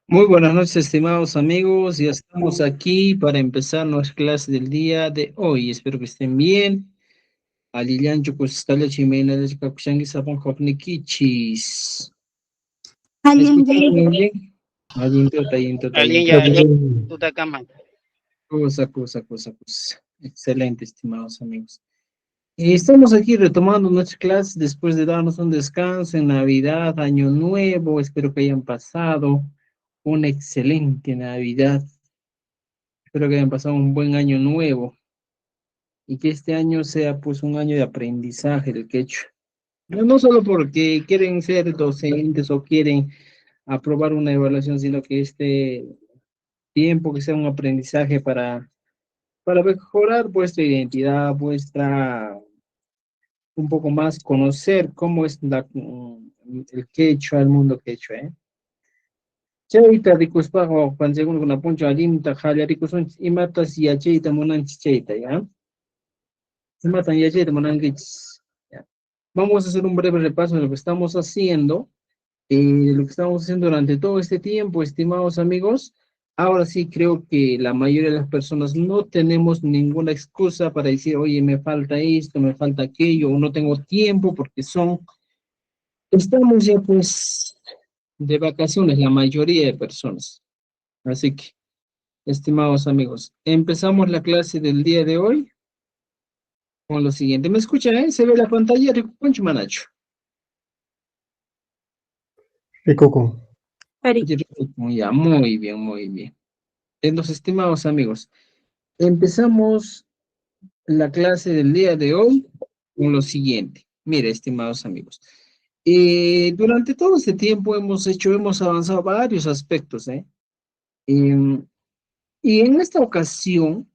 Muy buenas noches, estimados amigos. Ya estamos aquí para empezar nuestra clase del día de hoy. Espero que estén bien. Alillancho, pues está la chimena de Kakushangi Sapan Hopnikichis. ¿Me escuchan Allinyi, muy bien? Allinto, tayinto, Alguien tayinto. ya, ya, tú estás cama. Cosa. Excelente, estimados amigos. Y estamos aquí retomando nuestra clase después de darnos un descanso en Navidad, Año Nuevo. Espero que hayan pasado una excelente Navidad. Espero que hayan pasado un buen año nuevo y que este año sea pues un año de aprendizaje del quechua. No solo porque quieren ser docentes o quieren aprobar una evaluación, sino que este tiempo que sea un aprendizaje para mejorar vuestra identidad, un poco más conocer cómo es el quechua, el mundo quechua, ¿eh? Chayta rikuspaqa panchakuna kuna puncho allimta hallarikusунchik imatas yachayta munanchik chayta, ¿ya? Matan ya llegue, Monanguich. Ya. Vamos a hacer un breve repaso de lo que estamos haciendo, lo que estamos haciendo durante todo este tiempo, estimados amigos. Ahora sí creo que la mayoría de las personas no tenemos ninguna excusa para decir, oye, me falta esto, me falta aquello, o no tengo tiempo porque estamos ya pues de vacaciones, la mayoría de personas. Así que, estimados amigos, empezamos la clase del día de hoy con lo siguiente. ¿Me escuchan, Se ve la pantalla de Poncho Manacho. Rikuku. Ya, muy bien, muy bien. Entonces, estimados amigos, empezamos la clase del día de hoy con lo siguiente. Mire, estimados amigos, durante todo este tiempo hemos avanzado varios aspectos, ¿eh? Em, y en esta ocasión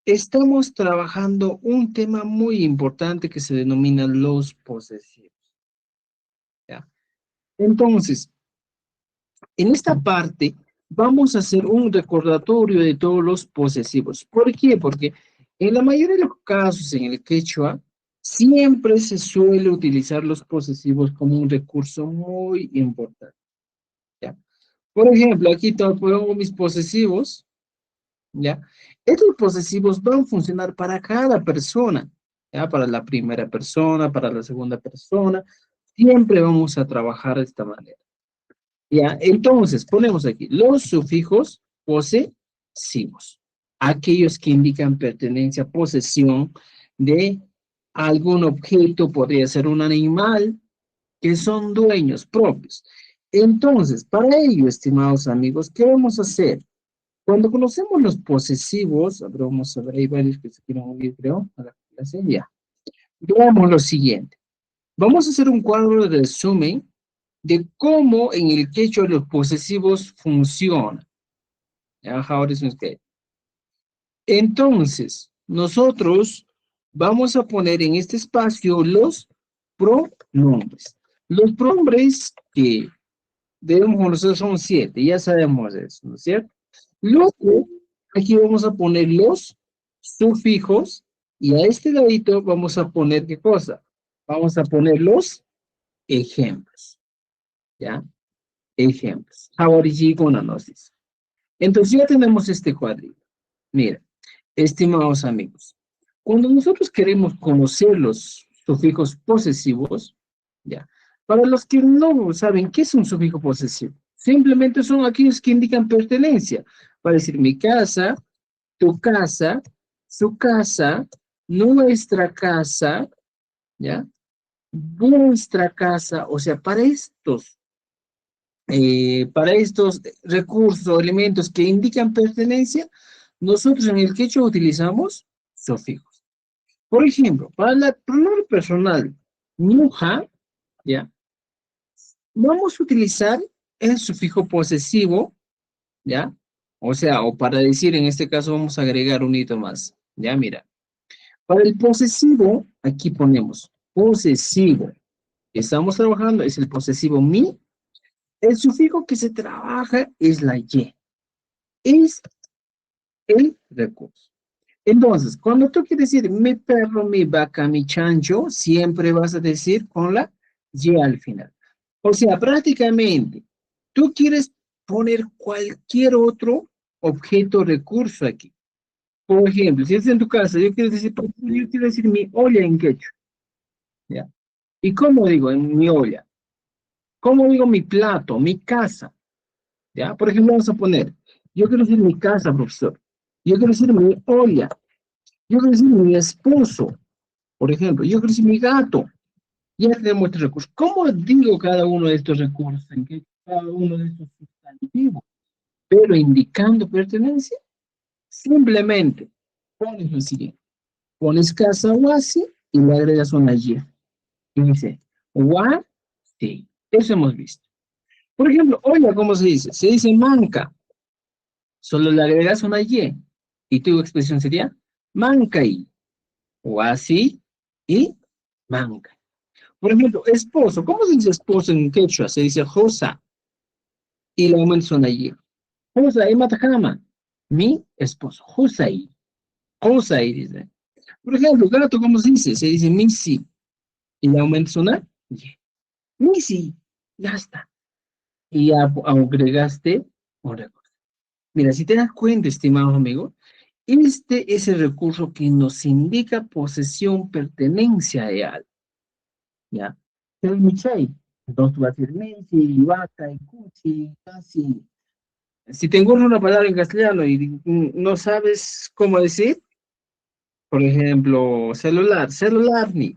estamos trabajando un tema muy importante que se denomina los posesivos, ¿ya? Entonces, en esta parte vamos a hacer un recordatorio de todos los posesivos. ¿Por qué? Porque en la mayoría de los casos en el quechua siempre se suele utilizar los posesivos como un recurso muy importante, ¿ya? Por ejemplo, aquí pongo mis posesivos, ¿ya? Estos posesivos van a funcionar para cada persona, ¿ya? Para la primera persona, para la segunda persona, siempre vamos a trabajar de esta manera. Ya, entonces ponemos aquí los sufijos posesivos, aquellos que indican pertenencia, posesión de algún objeto, podría ser un animal, que son dueños propios. Entonces, para ello, estimados amigos, ¿qué vamos a hacer? Cuando conocemos los posesivos, a ver, vamos a ver, hay varios que se quieren unir, creo, a la clase, ya. Veamos lo siguiente. Vamos a hacer un cuadro de resumen de cómo en el quechua los posesivos funcionan. Ahora es usted. Entonces, nosotros vamos a poner en este espacio los pronombres. Los pronombres que debemos conocer son 7, ya sabemos eso, ¿no es cierto? Luego, aquí vamos a poner los sufijos y a este ladito vamos a poner, ¿qué cosa? Vamos a poner los ejemplos, ¿ya? Ejemplos. Hawariji-gonanos. Entonces ya tenemos este cuadrito. Mira, estimados amigos, cuando nosotros queremos conocer los sufijos posesivos, ya, para los que no saben qué es un sufijo posesivo, simplemente son aquellos que indican pertenencia. Para decir mi casa, tu casa, su casa, nuestra casa, ¿ya? Vuestra casa, o sea, para estos recursos o elementos que indican pertenencia, nosotros en el quechua utilizamos sufijos. Por ejemplo, para el pronombre personal, muja, ¿ya? Vamos a utilizar el sufijo posesivo, ¿ya? O sea, o para decir, en este caso vamos a agregar un hito más, ¿ya? Mira, para el posesivo, aquí ponemos posesivo. Estamos trabajando, es el posesivo mi. El sufijo que se trabaja es la y. Es el recurso. Entonces, cuando tú quieres decir mi perro, mi vaca, mi chancho, siempre vas a decir con la y al final. O sea, prácticamente, tú quieres poner cualquier otro objeto o recurso aquí. Por ejemplo, si es en tu casa, yo quiero decir mi olla en quechua, ¿ya? ¿Y cómo digo en mi olla? ¿Cómo digo mi plato, mi casa? ¿Ya? Por ejemplo, vamos a poner, yo quiero decir mi casa, profesor. Yo quiero decir mi olla. Yo quiero decir mi esposo, por ejemplo. Yo quiero decir mi gato. Ya tenemos estos recursos. ¿Cómo digo cada uno de estos recursos? ¿En qué cada uno de estos sustantivos? Pero indicando pertenencia, simplemente pones lo siguiente. Pones casa o así y le agregas una Y. Y dice, what? Sí, eso hemos visto. Por ejemplo, olla, ¿cómo se dice? Se dice manca. Solo le agregas una Y. Y tu expresión sería mancay. O así y manca. Por ejemplo, esposo. ¿Cómo se dice esposo en quechua? Se dice josa. Y le aumentas una Y. Josa y matajama. Mi esposo. Josai. Josai dice. Por ejemplo, gato, ¿cómo se dice? Se dice misi. Y le aumentas una Y. Misi. Ya está. Y ya agregaste una cosa. Mira, si te das cuenta, estimado amigo, este es el recurso que nos indica posesión, pertenencia de algo, ¿ya? Pero Michai, entonces tú vas a decir Messi, vaca, y cuchi, casi. Si te engorda una palabra en castellano y no sabes cómo decir, por ejemplo, celular, celular ni.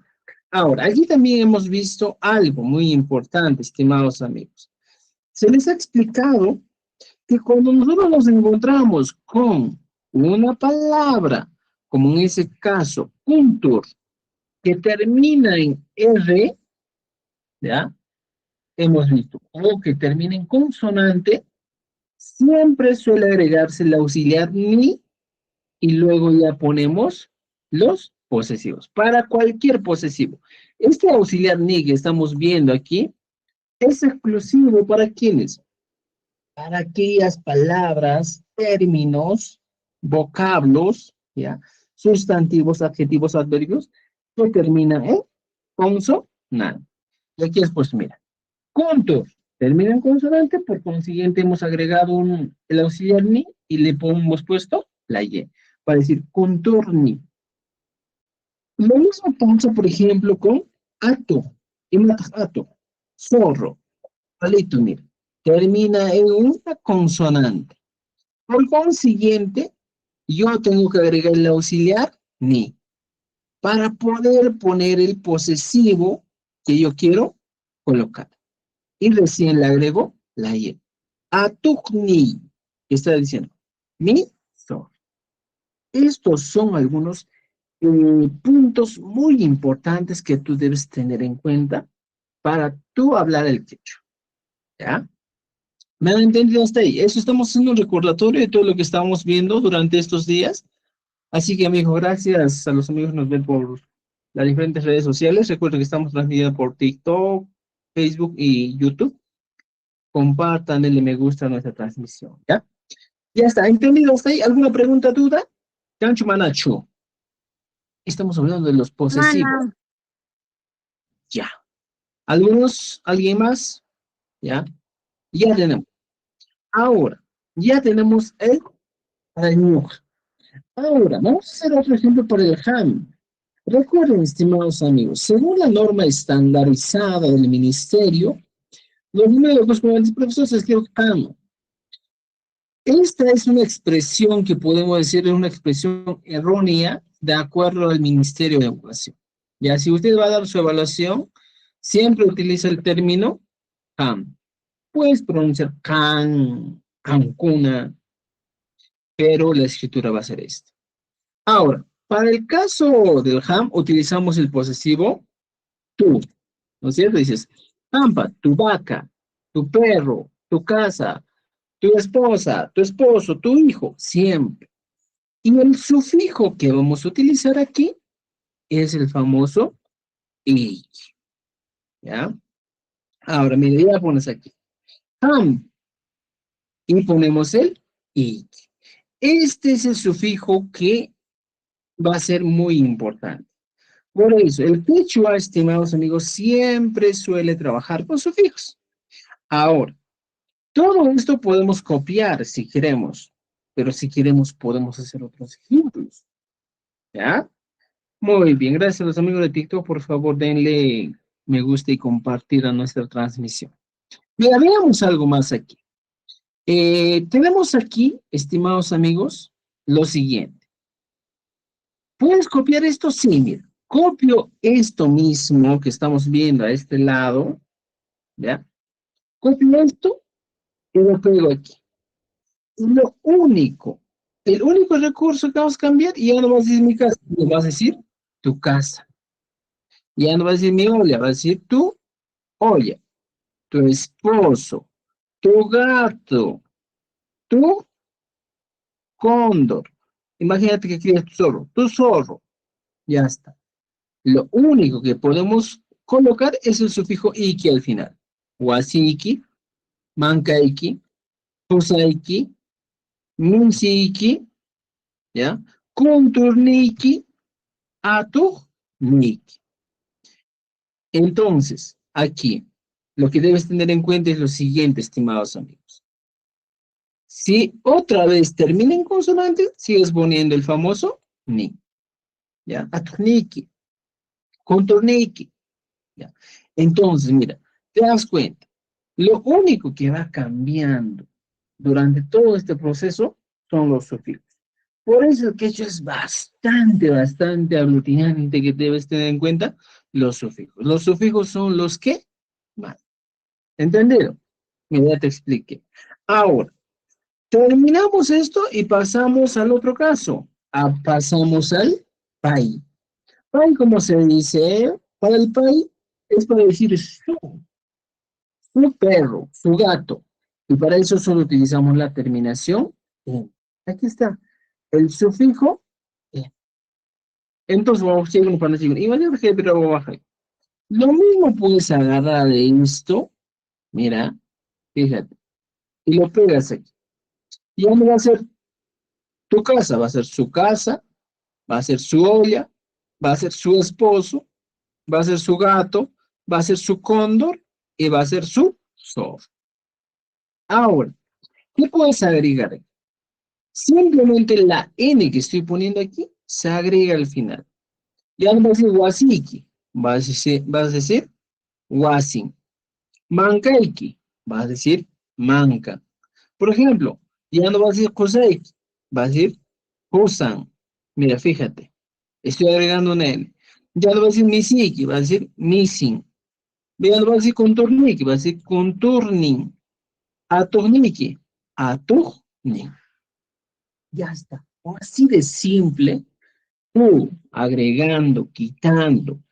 Ahora, aquí también hemos visto algo muy importante, estimados amigos. Se les ha explicado que cuando nosotros nos encontramos con una palabra, como en ese caso, puntur, que termina en R, ¿ya? Hemos visto, o que termina en consonante, siempre suele agregarse el auxiliar ni y luego ya ponemos los posesivos, para cualquier posesivo. Este auxiliar ni que estamos viendo aquí es exclusivo para quienes, para aquellas palabras, términos, vocablos, ¿ya? Sustantivos, adjetivos, adverbios, que terminan en consonante. Y aquí es, pues, mira, contour, termina en consonante, por consiguiente hemos agregado el auxiliar ni y le hemos puesto la y, para decir contorni. Lo mismo pasa, por ejemplo, con ato, y ato, zorro, palito, mira, termina en una consonante. Por consiguiente, yo tengo que agregar el auxiliar ni para poder poner el posesivo que yo quiero colocar. Y recién le agrego la y. Atukni, que está diciendo mi zorro. Estos son algunos puntos muy importantes que tú debes tener en cuenta para tú hablar el quechua, ¿ya? ¿Me han entendido hasta ahí? Eso estamos haciendo un recordatorio de todo lo que estamos viendo durante estos días. Así que, amigos, gracias a los amigos que nos ven por las diferentes redes sociales. Recuerden que estamos transmitiendo por TikTok, Facebook y YouTube. Compartan, denle me gusta a nuestra transmisión, ¿ya? Ya está, ¿entendido hasta ahí? ¿Alguna pregunta, duda? Cancho Manacho. Estamos hablando de los posesivos. Mana, Ya. ¿Algunos? ¿Alguien más? ¿Ya? Ya tenemos. Ahora, ya tenemos el año. Ahora, vamos a hacer otro ejemplo para el ham. Recuerden, estimados amigos, según la norma estandarizada del ministerio, los números con el profesor se escribe ham. Esta es una expresión que podemos decir es una expresión errónea de acuerdo al Ministerio de Educación. Ya, si usted va a dar su evaluación, siempre utiliza el término ham. Puedes pronunciar can, cancuna, pero la escritura va a ser esta. Ahora, para el caso del ham, utilizamos el posesivo tú, ¿no es cierto? Dices, hampa, tu vaca, tu perro, tu casa, tu esposa, tu esposo, tu hijo, siempre. Y el sufijo que vamos a utilizar aquí es el famoso y, ¿ya? Ahora, mire, ya pones aquí, ham, y ponemos el y. Este es el sufijo que va a ser muy importante. Por eso, el quechua, estimados amigos, siempre suele trabajar con sufijos. Ahora, Todo esto podemos copiar si queremos, pero si queremos podemos hacer otros ejemplos, ¿ya? Muy bien, gracias a los amigos de TikTok, por favor denle me gusta y compartir a nuestra transmisión. Mira, veamos algo más aquí. Tenemos aquí, estimados amigos, lo siguiente. ¿Puedes copiar esto? Sí, mira. Copio esto mismo que estamos viendo a este lado, ¿ya? Copio esto y lo pego aquí. Y lo único, el único recurso que vamos a cambiar, y ya no vas a decir mi casa, no vas a decir tu casa. Ya no vas a decir mi olla, vas a decir tu olla, tu esposo, tu gato, tu cóndor. Imagínate que quieres tu zorro, ya está. Lo único que podemos colocar es el sufijo iki al final. Wasiki, mankaiki, pusaiki, munsiki, ¿ya? Kunturniki, atujniki. Entonces, aquí, lo que debes tener en cuenta es lo siguiente, estimados amigos. Si otra vez termina en consonante, sigues poniendo el famoso ni, ¿ya? Atujniki, kunturniki, ¿ya? Entonces, mira, te das cuenta, lo único que va cambiando durante todo este proceso son los sufijos. Por eso el quechua es bastante aglutinante que debes tener en cuenta los sufijos. Los sufijos son los que más. ¿Entendido? Mira, ya te expliqué. Ahora, terminamos esto y pasamos al otro caso. Pasamos al pay. Pay, ¿cómo se dice? Para el pay es para decir su perro, su gato. Y para eso solo utilizamos la terminación en. Aquí está. El sufijo en. Entonces vamos a ir para la siguiente. Imagínate que pero baja. Lo mismo puedes agarrar de esto. Mira, fíjate. Y lo pegas aquí. Y ya no va a ser tu casa, va a ser su casa, va a ser su olla, va a ser su esposo, va a ser su gato, va a ser su cóndor y va a ser su zorro. Ahora, ¿qué puedes agregar? Simplemente la N que estoy poniendo aquí se agrega al final. Ya no vas a decir wasiki, vas a decir wasin. Mankaiki, vas a decir manca. Por ejemplo, ya no vas a decir kosaiki, vas a decir kosan. Mira, fíjate, estoy agregando una N. Ya no vas a decir misiki, vas a decir missing. Ya no vas a decir contorniki, vas a decir conturning. Atorniki, atorning. Ya está. Así de simple, tú agregando, quitando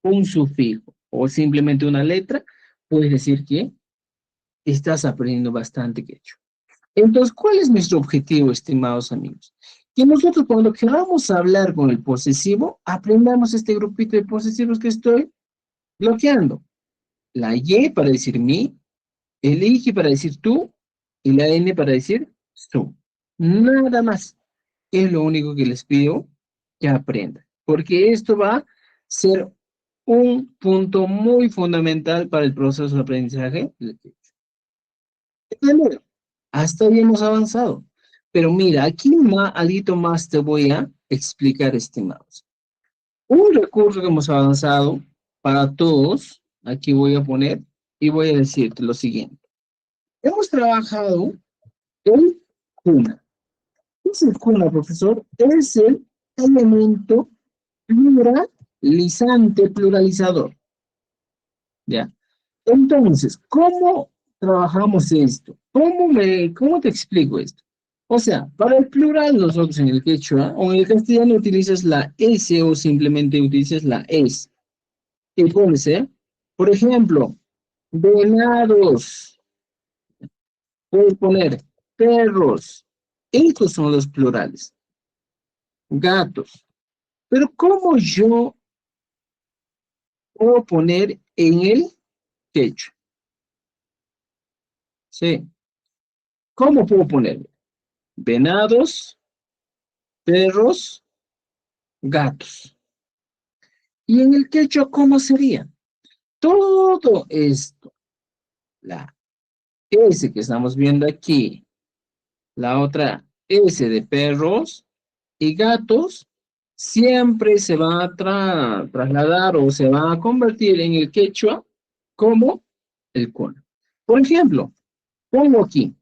un sufijo o simplemente una letra, puedes decir que estás aprendiendo bastante quechua. Entonces, ¿cuál es nuestro objetivo, estimados amigos? Que nosotros cuando queramos hablar con el posesivo, aprendamos este grupito de posesivos que estoy bloqueando. La Y para decir mi, el I para decir tú y la N para decir su. Nada más. Es lo único que les pido que aprendan. Porque esto va a ser un punto muy fundamental para el proceso de aprendizaje. ¿Entendido? Hasta hoy hemos avanzado. Pero mira, aquí algo más te voy a explicar, estimados. Un recurso que hemos avanzado para todos, aquí voy a poner y voy a decirte lo siguiente. Hemos trabajado el cuna. ¿Qué es el cuna, profesor? Es el elemento pluralizante, pluralizador. ¿Ya? Entonces, ¿cómo trabajamos esto? ¿Cómo te explico esto? O sea, para el plural nosotros en el quechua o en el castellano utilizas la S o simplemente utilizas la S. Y pones, por ejemplo, venados, puedes poner perros. Estos son los plurales. Gatos. Pero ¿cómo yo puedo poner en el quechua? Sí. ¿Cómo puedo poner? Venados, perros, gatos. Y en el quechua, ¿cómo sería? Todo esto, la S que estamos viendo aquí, la otra S de perros y gatos, siempre se va a trasladar o se va a convertir en el quechua como el kuna. Por ejemplo, pongo aquí,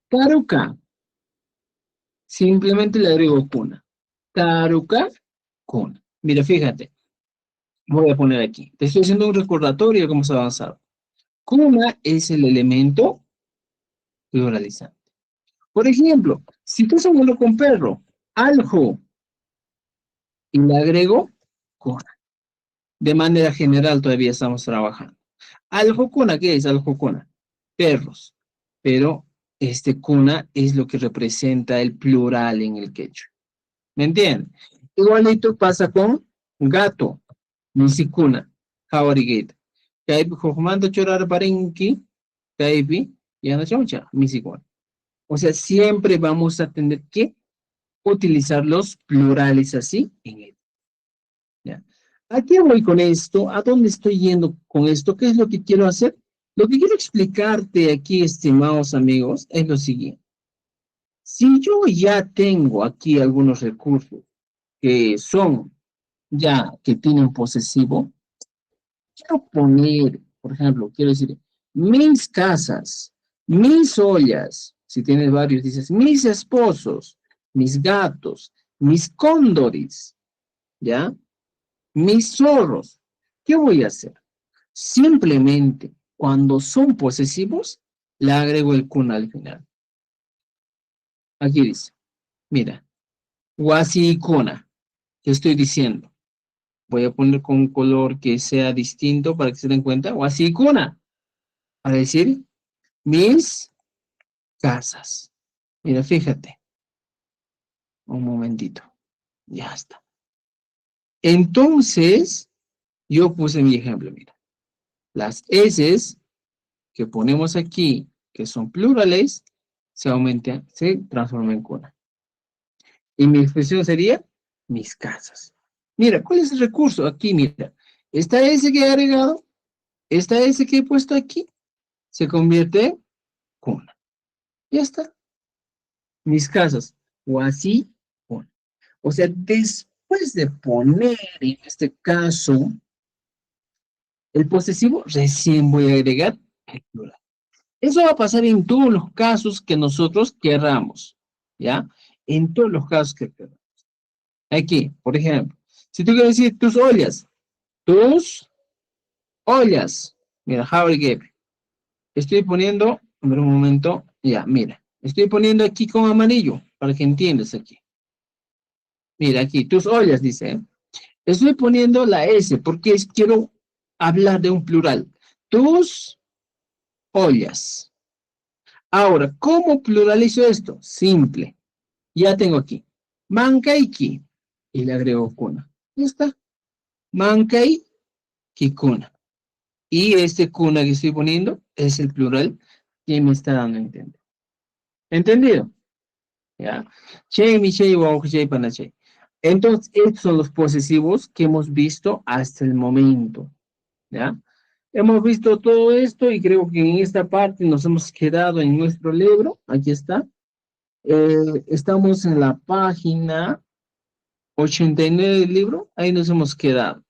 Taruka, simplemente le agrego kuna. Taruka, kuna. Mira, fíjate, voy a poner aquí. Te estoy haciendo un recordatorio de cómo se ha avanzado. Kuna es el elemento pluralizante. Por ejemplo, si tú se uno con perro, aljo, y le agrego kuna. De manera general todavía estamos trabajando. Aljo kuna, ¿qué es aljo kuna? Perros. Pero este kuna es lo que representa el plural en el quechua. ¿Me entienden? Igualito pasa con gato, misikuna, jawariguita. Kaipi jojmando chorar parinki, kaipi, yana choncha, misikuna. O sea, siempre vamos a tener que utilizar los plurales así en el. ¿Ya? ¿A qué voy con esto? ¿A dónde estoy yendo con esto? ¿Qué es lo que quiero hacer? Lo que quiero explicarte aquí, estimados amigos, es lo siguiente. Si yo ya tengo aquí algunos recursos que son ya que tienen posesivo, quiero poner, por ejemplo, quiero decir, mis casas, mis ollas, si tienes varios, dices, mis esposos, mis gatos, mis cóndores, ¿ya? Mis zorros. ¿Qué voy a hacer? Simplemente, cuando son posesivos, le agrego el kun al final. Aquí dice, mira, wasi kuna, ¿qué estoy diciendo? Voy a poner con un color que sea distinto para que se den cuenta. Wasi kuna, para decir mis casas. Mira, fíjate. Un momentito. Ya está. Entonces, yo puse mi ejemplo, mira. Las S que ponemos aquí, que son plurales, se aumentan, se transforman en kuna. Y mi expresión sería mis casas. Mira, ¿cuál es el recurso? Aquí, mira. Esta S que he agregado, esta S que he puesto aquí, se convierte en kuna. Ya está. Mis casas. O así, kuna. O sea, después de poner en este caso el posesivo, recién voy a agregar el plural. Eso va a pasar en todos los casos que nosotros querramos, ¿ya? En todos los casos que querramos. Aquí, por ejemplo, si tú quieres decir tus ollas, mira, how I give. Estoy poniendo, a ver un momento, ya, mira, estoy poniendo aquí con amarillo, para que entiendas aquí. Mira aquí, tus ollas, dice, ¿eh? Estoy poniendo la S, porque quiero hablar de un plural. Tus ollas. Ahora, ¿cómo pluralizo esto? Simple. Ya tengo aquí. Mankaiki. Y le agrego kuna. Ya está. Mankai kikuna. Y este kuna que estoy poniendo es el plural que me está dando a entender. ¿Entendido? ¿Ya? Che, mi, che, wao, che, pana, che. Entonces, estos son los posesivos que hemos visto hasta el momento. ¿Ya? Hemos visto todo esto y creo que en esta parte nos hemos quedado en nuestro libro. Aquí está. Estamos en la página 89 del libro. Ahí nos hemos quedado.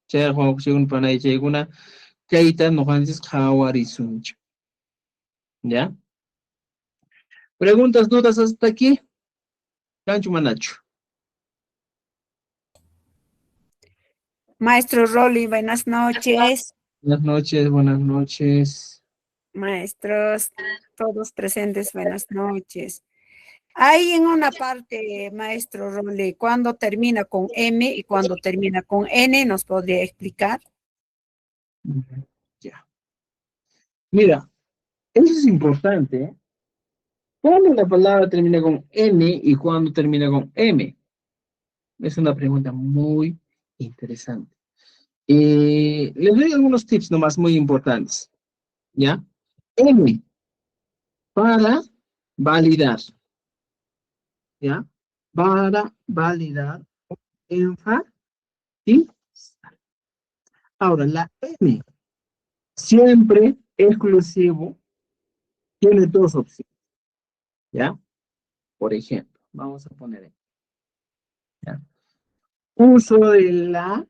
Che, wao, che, un pana, che, una kaita, no, hansis, hawari, suncho. ¿Ya? ¿Preguntas, dudas hasta aquí? Cancho Manacho. Maestro Rolly, buenas noches. Buenas noches, buenas noches. Maestros, todos presentes, buenas noches. Hay en una parte, maestro Rolly, cuando termina con M y cuando termina con N, ¿nos podría explicar? Ya. Mira, eso es importante, ¿eh? ¿Cuándo la palabra termina con N y cuándo termina con M? Es una pregunta muy interesante. Les doy algunos tips nomás muy importantes. ¿Ya? M, para validar. ¿Ya? Para validar. Enfatizar. Ahora, la M, siempre exclusivo tiene dos opciones, ¿ya? Por ejemplo, vamos a poner aquí, ¿ya? Uso de la,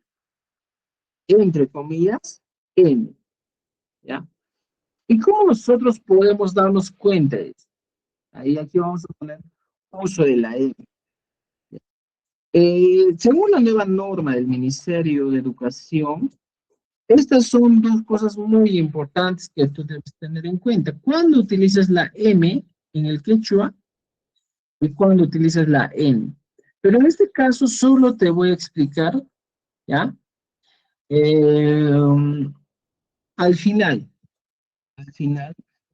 entre comillas, N, ¿ya? ¿Y cómo nosotros podemos darnos cuenta de eso? Ahí aquí vamos a poner uso de la N. Según la nueva norma del Ministerio de Educación, estas son dos cosas muy importantes que tú debes tener en cuenta. Cuando utilizas la M en el quechua y cuando utilizas la N. Pero en este caso solo te voy a explicar, ¿ya? Eh, al final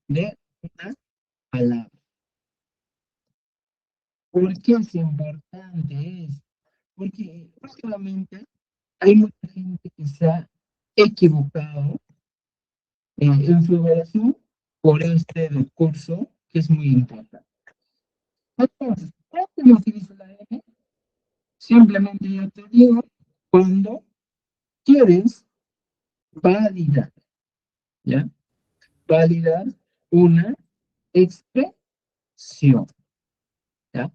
de una palabra. ¿Por qué es importante eso? Porque últimamente hay mucha gente que se ha equivocado en su evaluación por este recurso que es muy importante. Entonces, ¿cuándo utilizo la M? Simplemente yo te digo cuando quieres validar, ¿ya? Validar una expresión, ¿ya?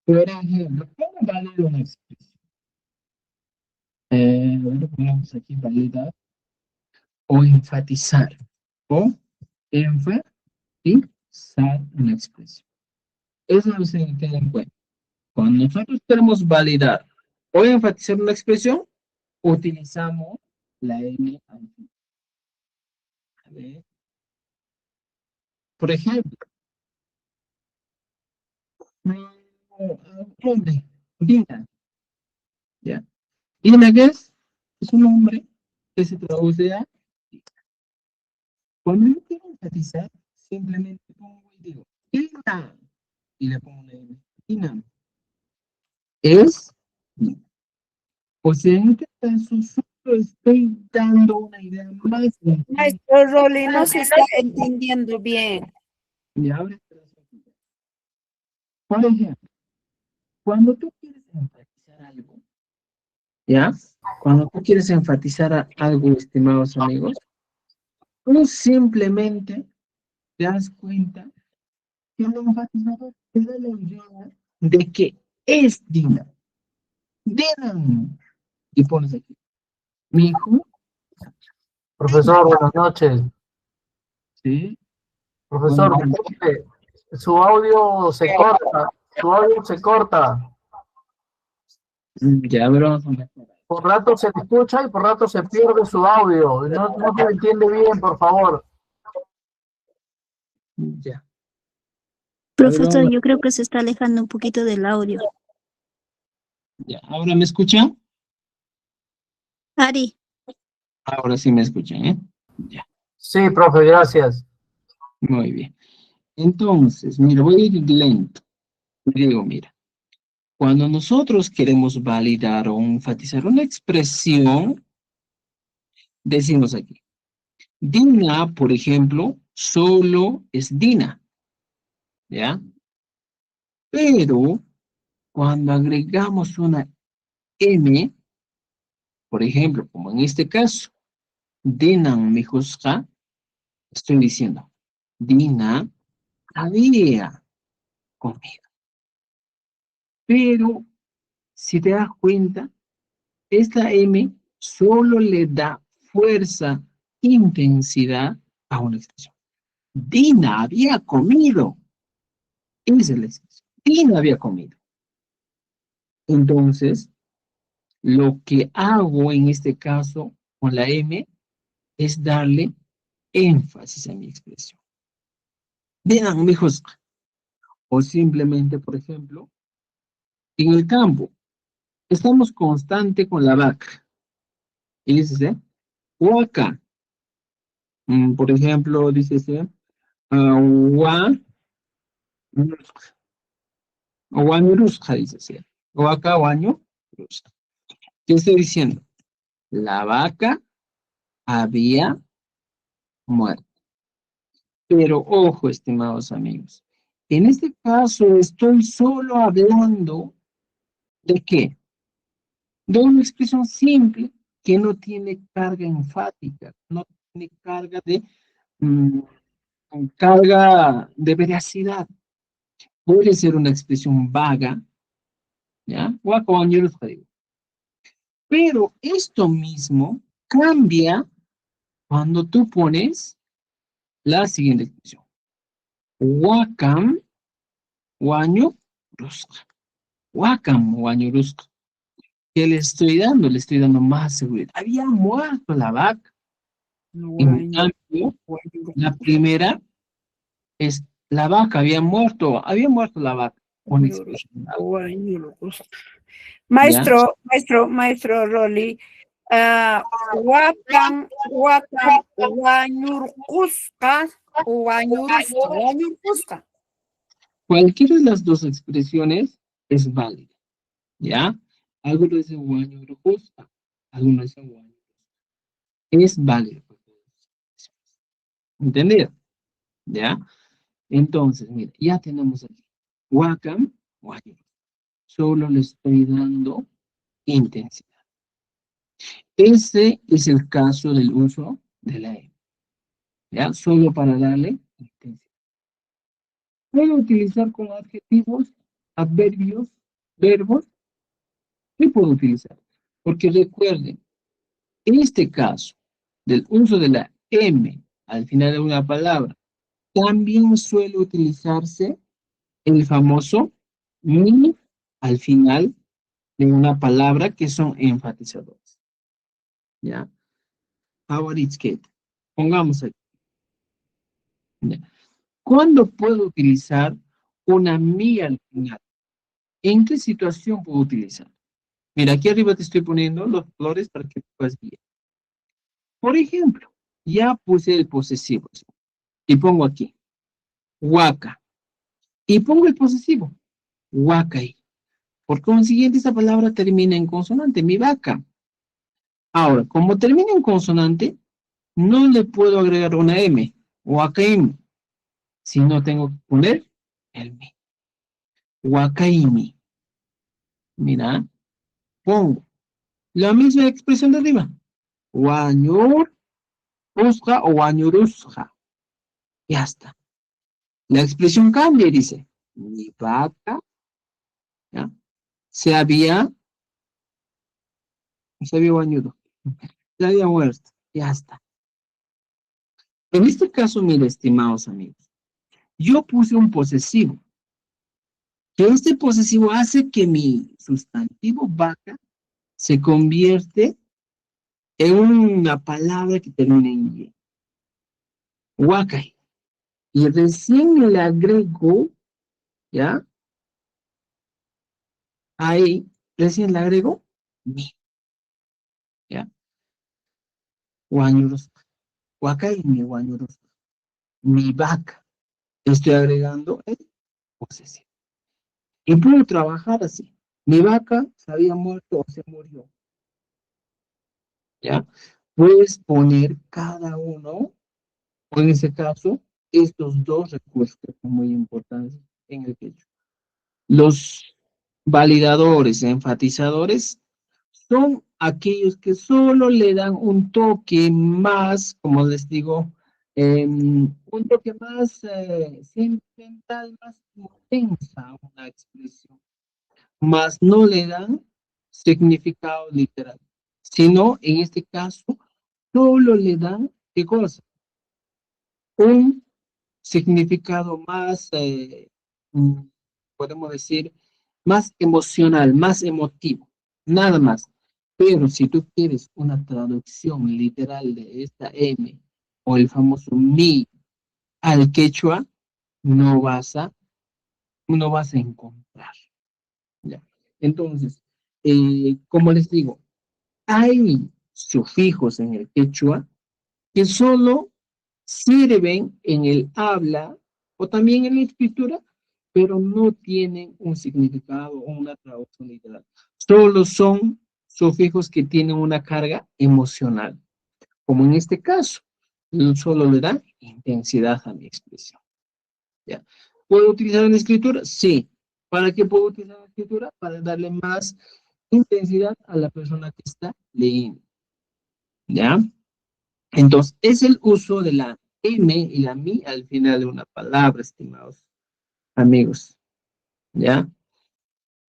Por ejemplo, ¿cómo valido una expresión? Bueno, ponemos aquí validar o enfatizar, o enfatizar una expresión. Eso no se tiene en cuenta. Cuando nosotros queremos validar o enfatizar una expresión, utilizamos la M al final. A ver. Por ejemplo, hombre, Dina, ¿ya? Dina, ¿qué es? Es un hombre que se traduce a Dina. Cuando yo quiero enfatizar, simplemente pongo y digo, Dina, y le pongo una M. Dina es Dina. O sea, en este caso, solo estoy dando una idea más. Maestro Rolly, no se está entendiendo bien. Y ahora, por ejemplo, cuando tú quieres enfatizar algo, ¿ya? Cuando tú quieres enfatizar algo, estimados amigos, tú simplemente te das cuenta que el enfatizador te da la idea de que es Dina. Dina. Y pones aquí, mi hijo, Profesor, buenas noches. ¿sí? Profesor, Bueno, disculpe, su audio se corta, su audio se corta. ya veremos. Por rato se escucha y por rato se pierde su audio. No se entiende bien, por favor. Ya. Profesor, yo creo que se está alejando un poquito del audio. Ya. ¿Ahora me escuchan? Ari, Ahora sí me escuchan, ¿eh? Ya. Sí, profe, gracias. Muy bien. Entonces, mira, voy a ir lento. Digo, mira, cuando nosotros queremos validar o enfatizar una expresión, decimos aquí, Dina, por ejemplo, solo es Dina, ¿ya? Pero cuando agregamos una M, por ejemplo, como en este caso, Dina mi juzga, estoy diciendo, Dina había comido. Pero, si te das cuenta, esta M solo le da fuerza, intensidad a una expresión. Dina había comido. Esa es la expresión. Dina había comido. Entonces, lo que hago en este caso con la M es darle énfasis a mi expresión. Vean, mijos, o simplemente, por ejemplo, en el campo, estamos constante con la vaca. Y dices, huaca. Por ejemplo, dices, wa, Oañurusca, dice, Oaca, Oaño, ¿qué estoy diciendo? La vaca había muerto. Pero ojo, estimados amigos, en este caso estoy solo hablando de qué? De una expresión simple que no tiene carga enfática, no tiene carga de carga de veracidad. Puede ser una expresión vaga, ¿ya? Pero esto mismo cambia cuando tú pones la siguiente expresión. Wakam Wanyuruska. Wakam Wanyuruska. ¿Qué le estoy dando? Le estoy dando más seguridad. Había muerto la vaca. En cambio, la primera es la vaca había muerto la vaca. Con expresión vaga, ¿ya? Maestro Rolly, Wakam Wanyurkuska, Wanyurkuska. Cualquiera de las dos expresiones es válida, ¿ya? Algunos dicen Wanyurukuska, algunos dicen Wanyuruska. Es válido. ¿Entendido? ¿Ya? Entonces, mira, ya tenemos aquí. Wakam, Wanyuruska. Solo le estoy dando intensidad. Ese es el caso del uso de la E. ¿Ya? Solo para darle intensidad. Puedo utilizar con adjetivos, adverbios, verbos. ¿Qué puedo utilizar? Porque recuerden, en este caso del uso de la M al final de una palabra, también suele utilizarse el famoso mi al final de una palabra que son enfatizadores. ¿Ya? Favoritsket. Pongamos aquí. ¿Ya? ¿Cuándo puedo utilizar una mi al final? ¿En qué situación puedo utilizar? Mira, aquí arriba te estoy poniendo los colores para que puedas ver. Por ejemplo, ya puse el posesivo y pongo aquí, huaca, y pongo el posesivo, huacay. Por consiguiente, esa palabra termina en consonante, mi vaca. Ahora, como termina en consonante, no le puedo agregar una M, huacaim, sino tengo que poner el mi. Huacaimi. Mira, pongo la misma expresión de arriba. Wañur, usja o wañurusja. Ya está. La expresión cambia y dice, mi vaca, ¿ya? se había bañudo, se había muerto, ya está. En este caso, mire, estimados amigos, yo puse un posesivo, que este posesivo hace que mi sustantivo vaca se convierte en una palabra que termina en y. Huacay. Y recién le agrego, ¿ya? Ahí, recién le agrego mi, ¿ya? Guañuros. Huacay, mi guañuros. Mi vaca. Estoy agregando el posesivo. Y puedo trabajar así. Mi vaca se había muerto o se murió. ¿Ya? Puedes poner cada uno, o en ese caso, estos dos recursos que son muy importantes en el quechua. Los validadores, enfatizadores, son aquellos que solo le dan un toque más, como les digo, un toque más sentimental, más intensa a una expresión, más no le dan significado literal, sino en este caso solo le dan, ¿qué cosa? Un significado más, podemos decir, más emocional, más emotivo, nada más. Pero si tú quieres una traducción literal de esta M o el famoso mi al quechua, no vas a encontrar. ¿Ya? Entonces, como les digo, hay sufijos en el quechua que solo sirven en el habla o también en la escritura, pero no tienen un significado o una traducción literal. Solo son sufijos que tienen una carga emocional, como en este caso, solo le dan intensidad a mi expresión. ¿Ya? ¿Puedo utilizar en la escritura? Sí. ¿Para qué puedo utilizar la escritura? Para darle más intensidad a la persona que está leyendo. ¿Ya? Entonces, es el uso de la M y la mi al final de una palabra, estimados amigos. ¿Ya?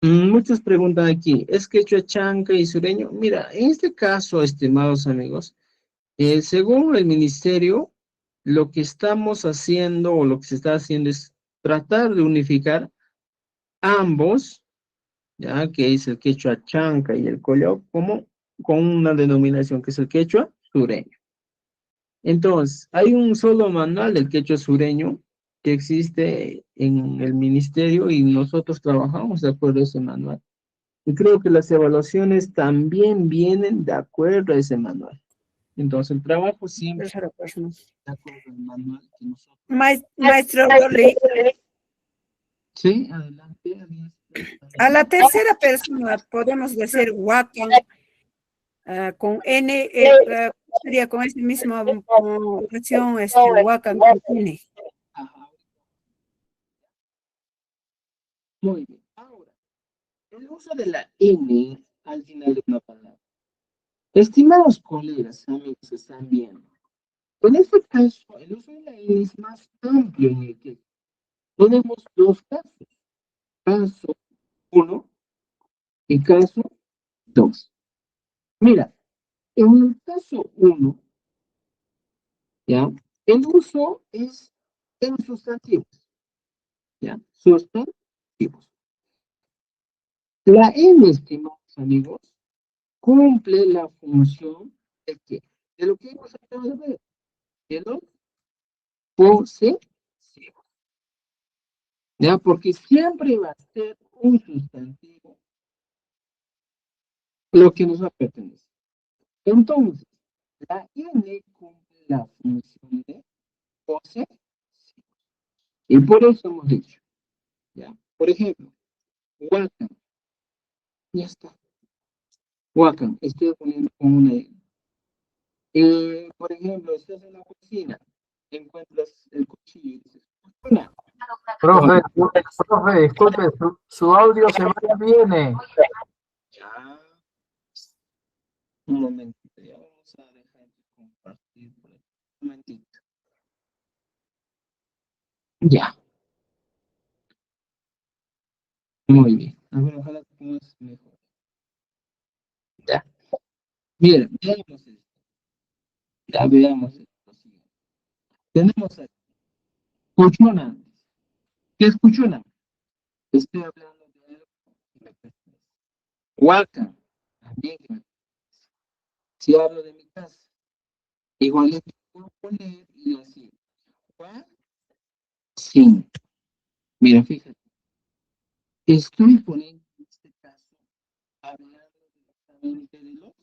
Muchos preguntan aquí, ¿es quechua, chanca y sureño? Mira, en este caso, estimados amigos, según el ministerio, lo que estamos haciendo o lo que se está haciendo es tratar de unificar ambos, ya que es el quechua chanca y el collao, como con una denominación que es el quechua sureño. Entonces, hay un solo manual del quechua sureño que existe en el ministerio y nosotros trabajamos de acuerdo a ese manual. Y creo que las evaluaciones también vienen de acuerdo a ese manual. Entonces, el trabajo siempre Tercera persona. de acuerdo al manual que nosotros. Maestro Rolly, Sí, adelante. a la tercera persona podemos decir Huacan con N, sería con esa misma oración, Huacan con N. Ajá. Muy bien. Ahora, el uso de la N al final de una palabra. Estimados colegas, amigos que están viendo, en este caso, el uso de la N es más amplio en el que tenemos dos casos. Caso 1 y caso 2. Mira, en el caso 1, ¿ya? El uso es en sustantivos, ¿ya? Sustantivos. La N, estimados amigos, cumple la función de qué? De lo que hemos acabado de ver, de los posesivos, ¿ya? Porque siempre va a ser un sustantivo lo que nos va a pertenecer. Entonces, la N cumple la función de posesivo. Y por eso hemos dicho, ¿ya? Por ejemplo, Huacan, ya está. Huacan, estoy poniendo con una N. Por ejemplo, estás en la cocina, encuentras el cuchillo y dices, "Una". Profe, profe, disculpe, su audio se va y viene. Ya, un momentito, ya vamos a dejar de compartir por aquí. Un momentito. Ya, muy bien. A ver, ojalá que pongas mejor. Ya. Bien, veamos esto. Ya veamos esto. Tenemos aquí, Cuchona. ¿Qué es Cuchona? Estoy hablando de algo que me pertenece. Huaca, también que me pertenece. Si hablo de mi casa, igual le puedo poner y así. Sí. Mira, fíjate. Estoy poniendo en este caso, hablando directamente de los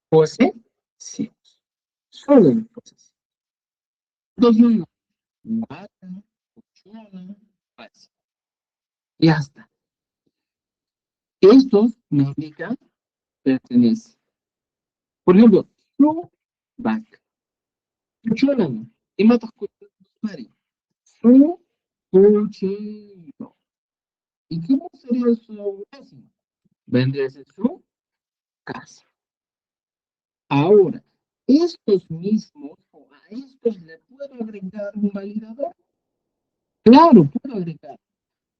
posesivos. Solo de los posesivos. Entonces yo digo, Huaca, Cuchona, Huaca. Y ya está. Estos me indican pertenece. Por ejemplo, su vaca. Cuchona. Y matas cuchara. Su cuchillo. ¿Y cómo sería su casa? Vendría a ser su casa. Ahora, estos mismos, o a estos le puedo agregar un validador. Claro, puedo agregar.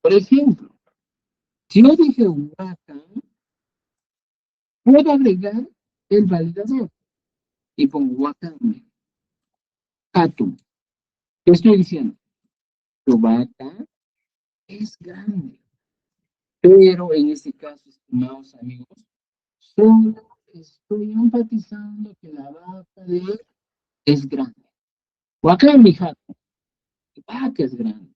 Por ejemplo, si yo dije Huacan, puedo agregar el validador y pongo Huacan, Catu. ¿Qué estoy diciendo? Tu vaca es grande. Pero en este caso, estimados amigos, solo estoy enfatizando que la vaca de él es grande. Huacan, mi jato, vaca es grande.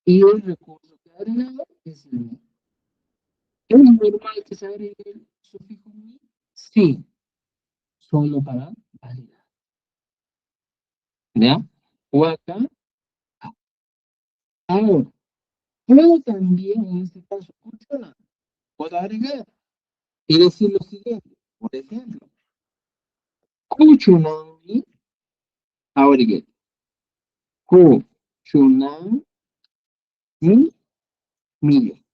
Y el recurso que agregado es el mi. ¿Es normal que se agregue el sufijo mi? Sí, solo para validar. ¿Ya? Huacan. Ahora, puedo también, en este caso, Cuchona, puedo agregar y decir lo siguiente. Por ejemplo, Cuchunangi, agregué. Cuchunangi, mille.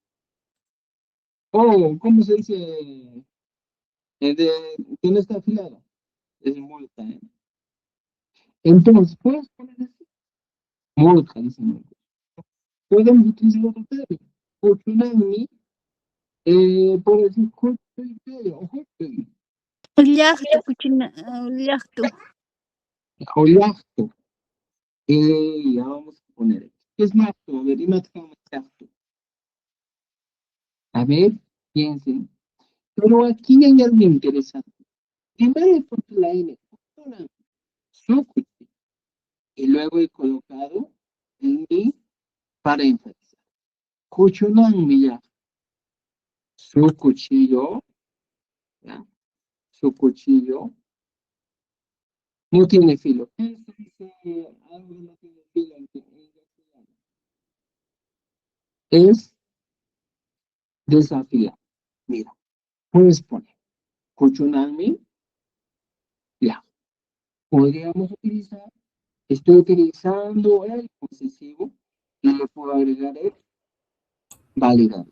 Oh, ¿cómo se dice? Que no está afilado. Es multa, ¿eh? Entonces, ¿puedes poner así? Modo tradicional. Podemos utilizar otro término. Kuchunami, por decir, kuchuipei o kuchui, Llajtu, kuchina, llajtu. o llajto. Ya vamos a poner aquí. ¿Qué es macto? A ver, dime cómo es llajto. A ver, piensen. Pero aquí hay algo interesante. Primero he puesto la N, kuchunami, sukuchi, y luego he colocado el mi para enfatizar. Kuchunami ya. Su cuchillo, ¿ya? Su cuchillo no tiene filo. ¿Qué se dice algo que no tiene filo en castellano? Es desafilado. Mira, puedes poner kuchunami, ya. Podríamos utilizar, estoy utilizando el posesivo y le puedo agregar el validado.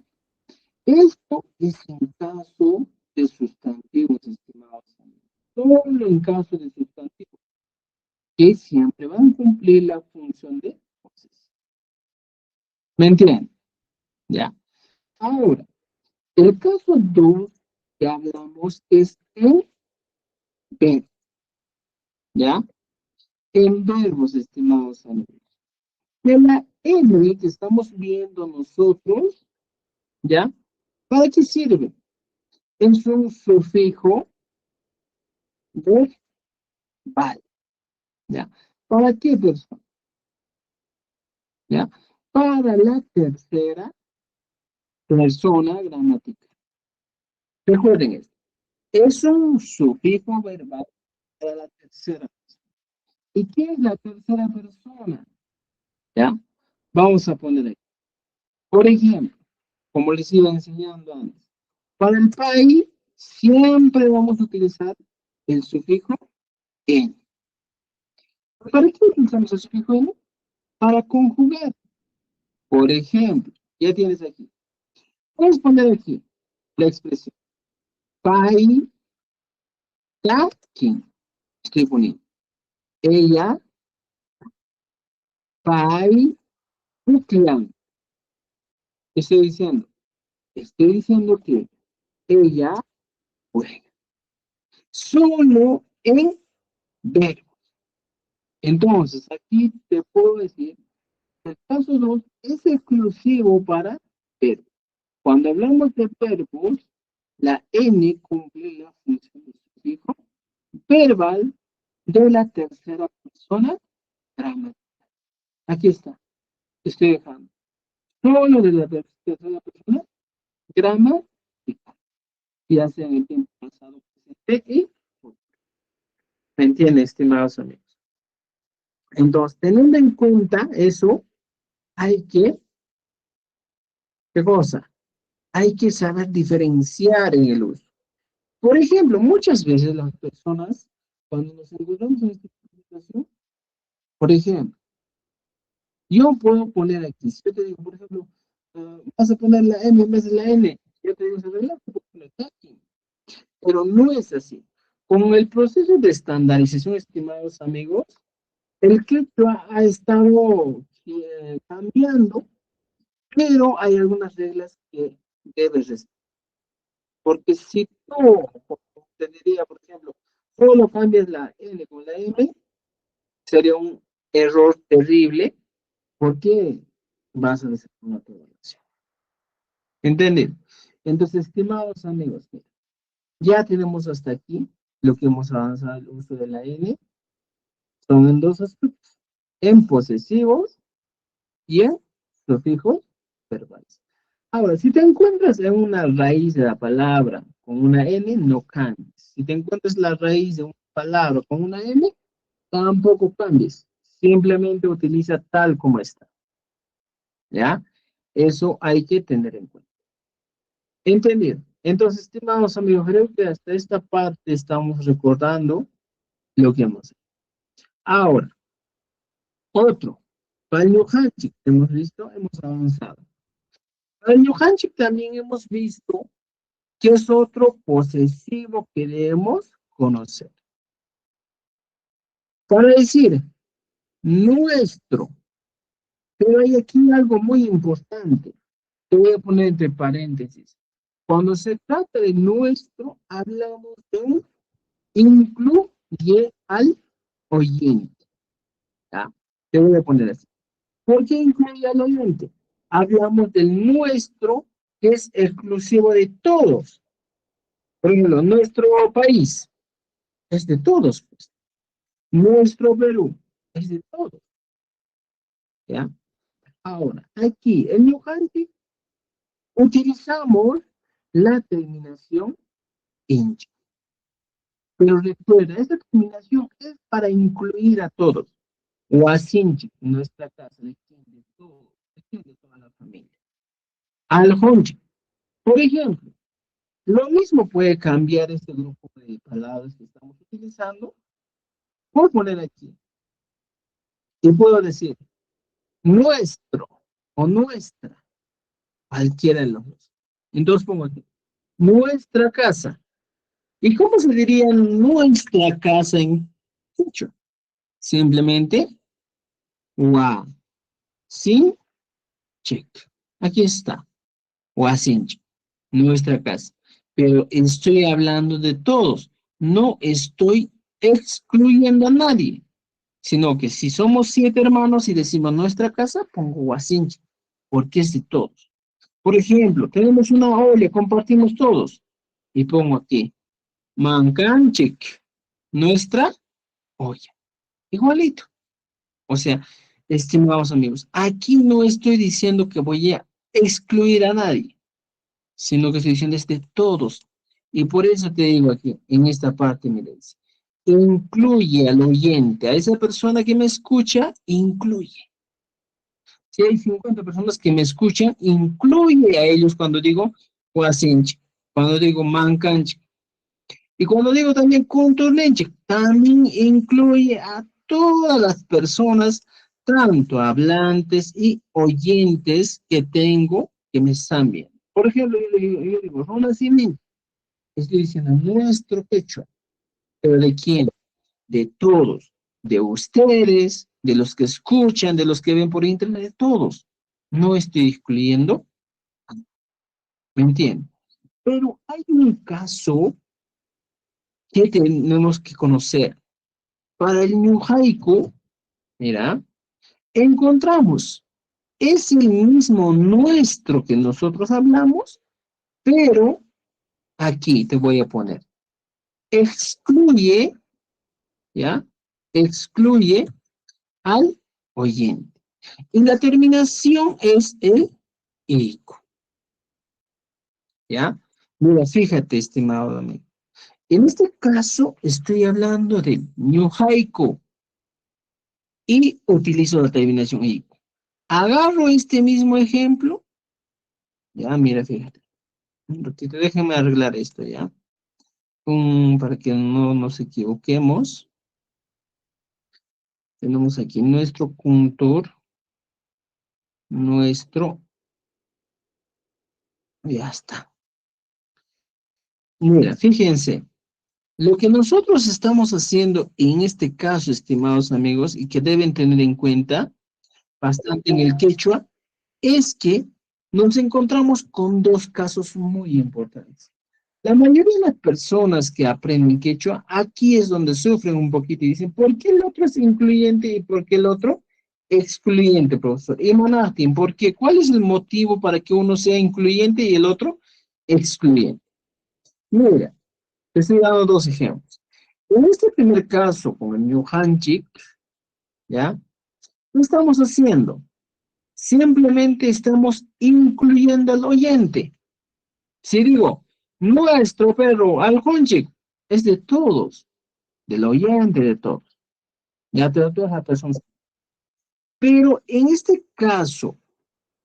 Esto es en caso de sustantivos, estimados amigos. Solo en caso de sustantivos, que siempre van a cumplir la función de posesivo. ¿Me entienden? Ya. Ahora, el caso 2 que hablamos es el verbo. ¿Ya? En verbos, estimados amigos. De la N que estamos viendo nosotros, ¿ya? ¿Para qué sirve? Es un sufijo verbal. ¿Ya? ¿Para qué persona? ¿Ya? Para la tercera persona gramatical. Recuerden esto. Es un sufijo verbal para la tercera persona. ¿Y qué es la tercera persona? ¿Ya? Vamos a poner aquí. Por ejemplo, como les iba enseñando antes, para el país siempre vamos a utilizar el sufijo en. ¿Para qué utilizamos el sufijo en? Para conjugar. Por ejemplo, ya tienes aquí. Puedes poner aquí la expresión país, ¿quién? Estoy poniendo. Ella, país, clan. ¿Qué estoy diciendo? Estoy diciendo que ella juega. Solo en verbo. Entonces, aquí te puedo decir, el caso 2 es exclusivo para verbos. Cuando hablamos de verbos, la N cumple la función de sufijo verbal de la tercera persona gramatical. Aquí está, estoy dejando. Solo de la tercera persona gramatical. Ya sea en el tiempo pasado, presente y futuro. ¿Me entienden, estimados amigos? Entonces, teniendo en cuenta eso, hay que, ¿qué cosa? Hay que saber diferenciar en el uso. Por ejemplo, muchas veces las personas, cuando nos encontramos en esta situación, por ejemplo, yo puedo poner aquí, si yo te digo, por ejemplo, vas a poner la M en vez de la N, yo te digo, adelante, puedo poner aquí. Pero no es así. Con el proceso de estandarización, estimados amigos, el quechua ha estado cambiando, pero hay algunas reglas que debes respetar. Porque si tú, te diría, por ejemplo, solo cambias la N con la M, sería un error terrible, porque vas a desaprobar tu evaluación. ¿Entendido? Entonces, estimados amigos, ya tenemos hasta aquí lo que hemos avanzado el uso de la N. Son en dos aspectos, en posesivos y en sufijos verbales. Ahora, si te encuentras en una raíz de la palabra con una N, no cambies. Si te encuentras la raíz de una palabra con una N, tampoco cambies. Simplemente utiliza tal como está. ¿Ya? Eso hay que tener en cuenta. ¿Entendido? Entonces, estimados amigos, creo que hasta esta parte estamos recordando lo que hemos hecho. Ahora, otro. Para el Yohanchik, hemos visto, hemos avanzado. Para el Yohanchik también hemos visto que es otro posesivo que debemos conocer. Para decir nuestro, pero hay aquí algo muy importante. Te voy a poner entre paréntesis. Cuando se trata de nuestro, hablamos de un incluye al oyente. ¿Ya? Te voy a poner así. ¿Por qué incluye al oyente? Hablamos del nuestro, que es exclusivo de todos. Por ejemplo, nuestro país es de todos, pues. Nuestro Perú es de todos. ¿Ya? Ahora, aquí en Yucatán utilizamos la terminación inch. Pero recuerda, esta terminación es para incluir a todos. O a Sinchi, nuestra casa, de todo, de toda la familia. Al honchi. Por ejemplo, lo mismo puede cambiar este grupo de palabras que estamos utilizando. Puedo poner aquí. Y puedo decir nuestro o nuestra. Cualquiera de los dos. Entonces pongo aquí. Nuestra casa. ¿Y cómo se diría nuestra casa en quechua? Simplemente wa sin check. Aquí está. Wa sin check. Nuestra casa. Pero estoy hablando de todos. No estoy excluyendo a nadie. Sino que si somos 7 hermanos y decimos nuestra casa, pongo wa sin check. Porque es de todos. Por ejemplo, tenemos una olla, compartimos todos. Y pongo aquí. Mancanchik. Nuestra olla. Igualito. O sea, estimados amigos, aquí no estoy diciendo que voy a excluir a nadie, sino que estoy diciendo es de todos. Y por eso te digo aquí, en esta parte, me dice, incluye al oyente, a esa persona que me escucha, incluye. Si hay 50 personas que me escuchan, incluye a ellos cuando digo Huasinchi, cuando digo Mancanchi. Y cuando digo también Kunturlenche, también incluye a todas las personas, tanto hablantes y oyentes que tengo que me están viendo. Por ejemplo, yo digo, Ronald Simin, estoy diciendo nuestro quechua, pero ¿de quién? De todos, de ustedes, de los que escuchan, de los que ven por internet, de todos. No estoy excluyendo, ¿me entienden? Pero hay un caso que tenemos que conocer. Para el ñujaico, mira, encontramos, es el mismo nuestro que nosotros hablamos, pero aquí te voy a poner, excluye, ¿ya? Excluye al oyente. Y la terminación es el ico, ¿ya? Mira, fíjate, estimado amigo. En este caso estoy hablando de ñujaico y utilizo la terminación ico. Agarro este mismo ejemplo, ya, mira, fíjate. Un ratito, déjenme arreglar esto, ¿ya? Para que no nos equivoquemos. Tenemos aquí nuestro puntor, nuestro, ya está. Mira, fíjense, lo que nosotros estamos haciendo en este caso, estimados amigos, y que deben tener en cuenta bastante en el quechua, es que nos encontramos con dos casos muy importantes. La mayoría de las personas que aprenden quechua, aquí es donde sufren un poquito y dicen, ¿por qué el otro es incluyente y por qué el otro excluyente, profesor? Y Martín, ¿por qué? ¿Cuál es el motivo para que uno sea incluyente y el otro excluyente? Mira, te estoy dando dos ejemplos. En este primer caso, con el ñujanchik, ¿ya? ¿Qué estamos haciendo? Simplemente estamos incluyendo al oyente. Si digo, nuestro perro, Aljonchik, es de todos, del oyente, de todos. Ya te todas las personas. Pero en este caso,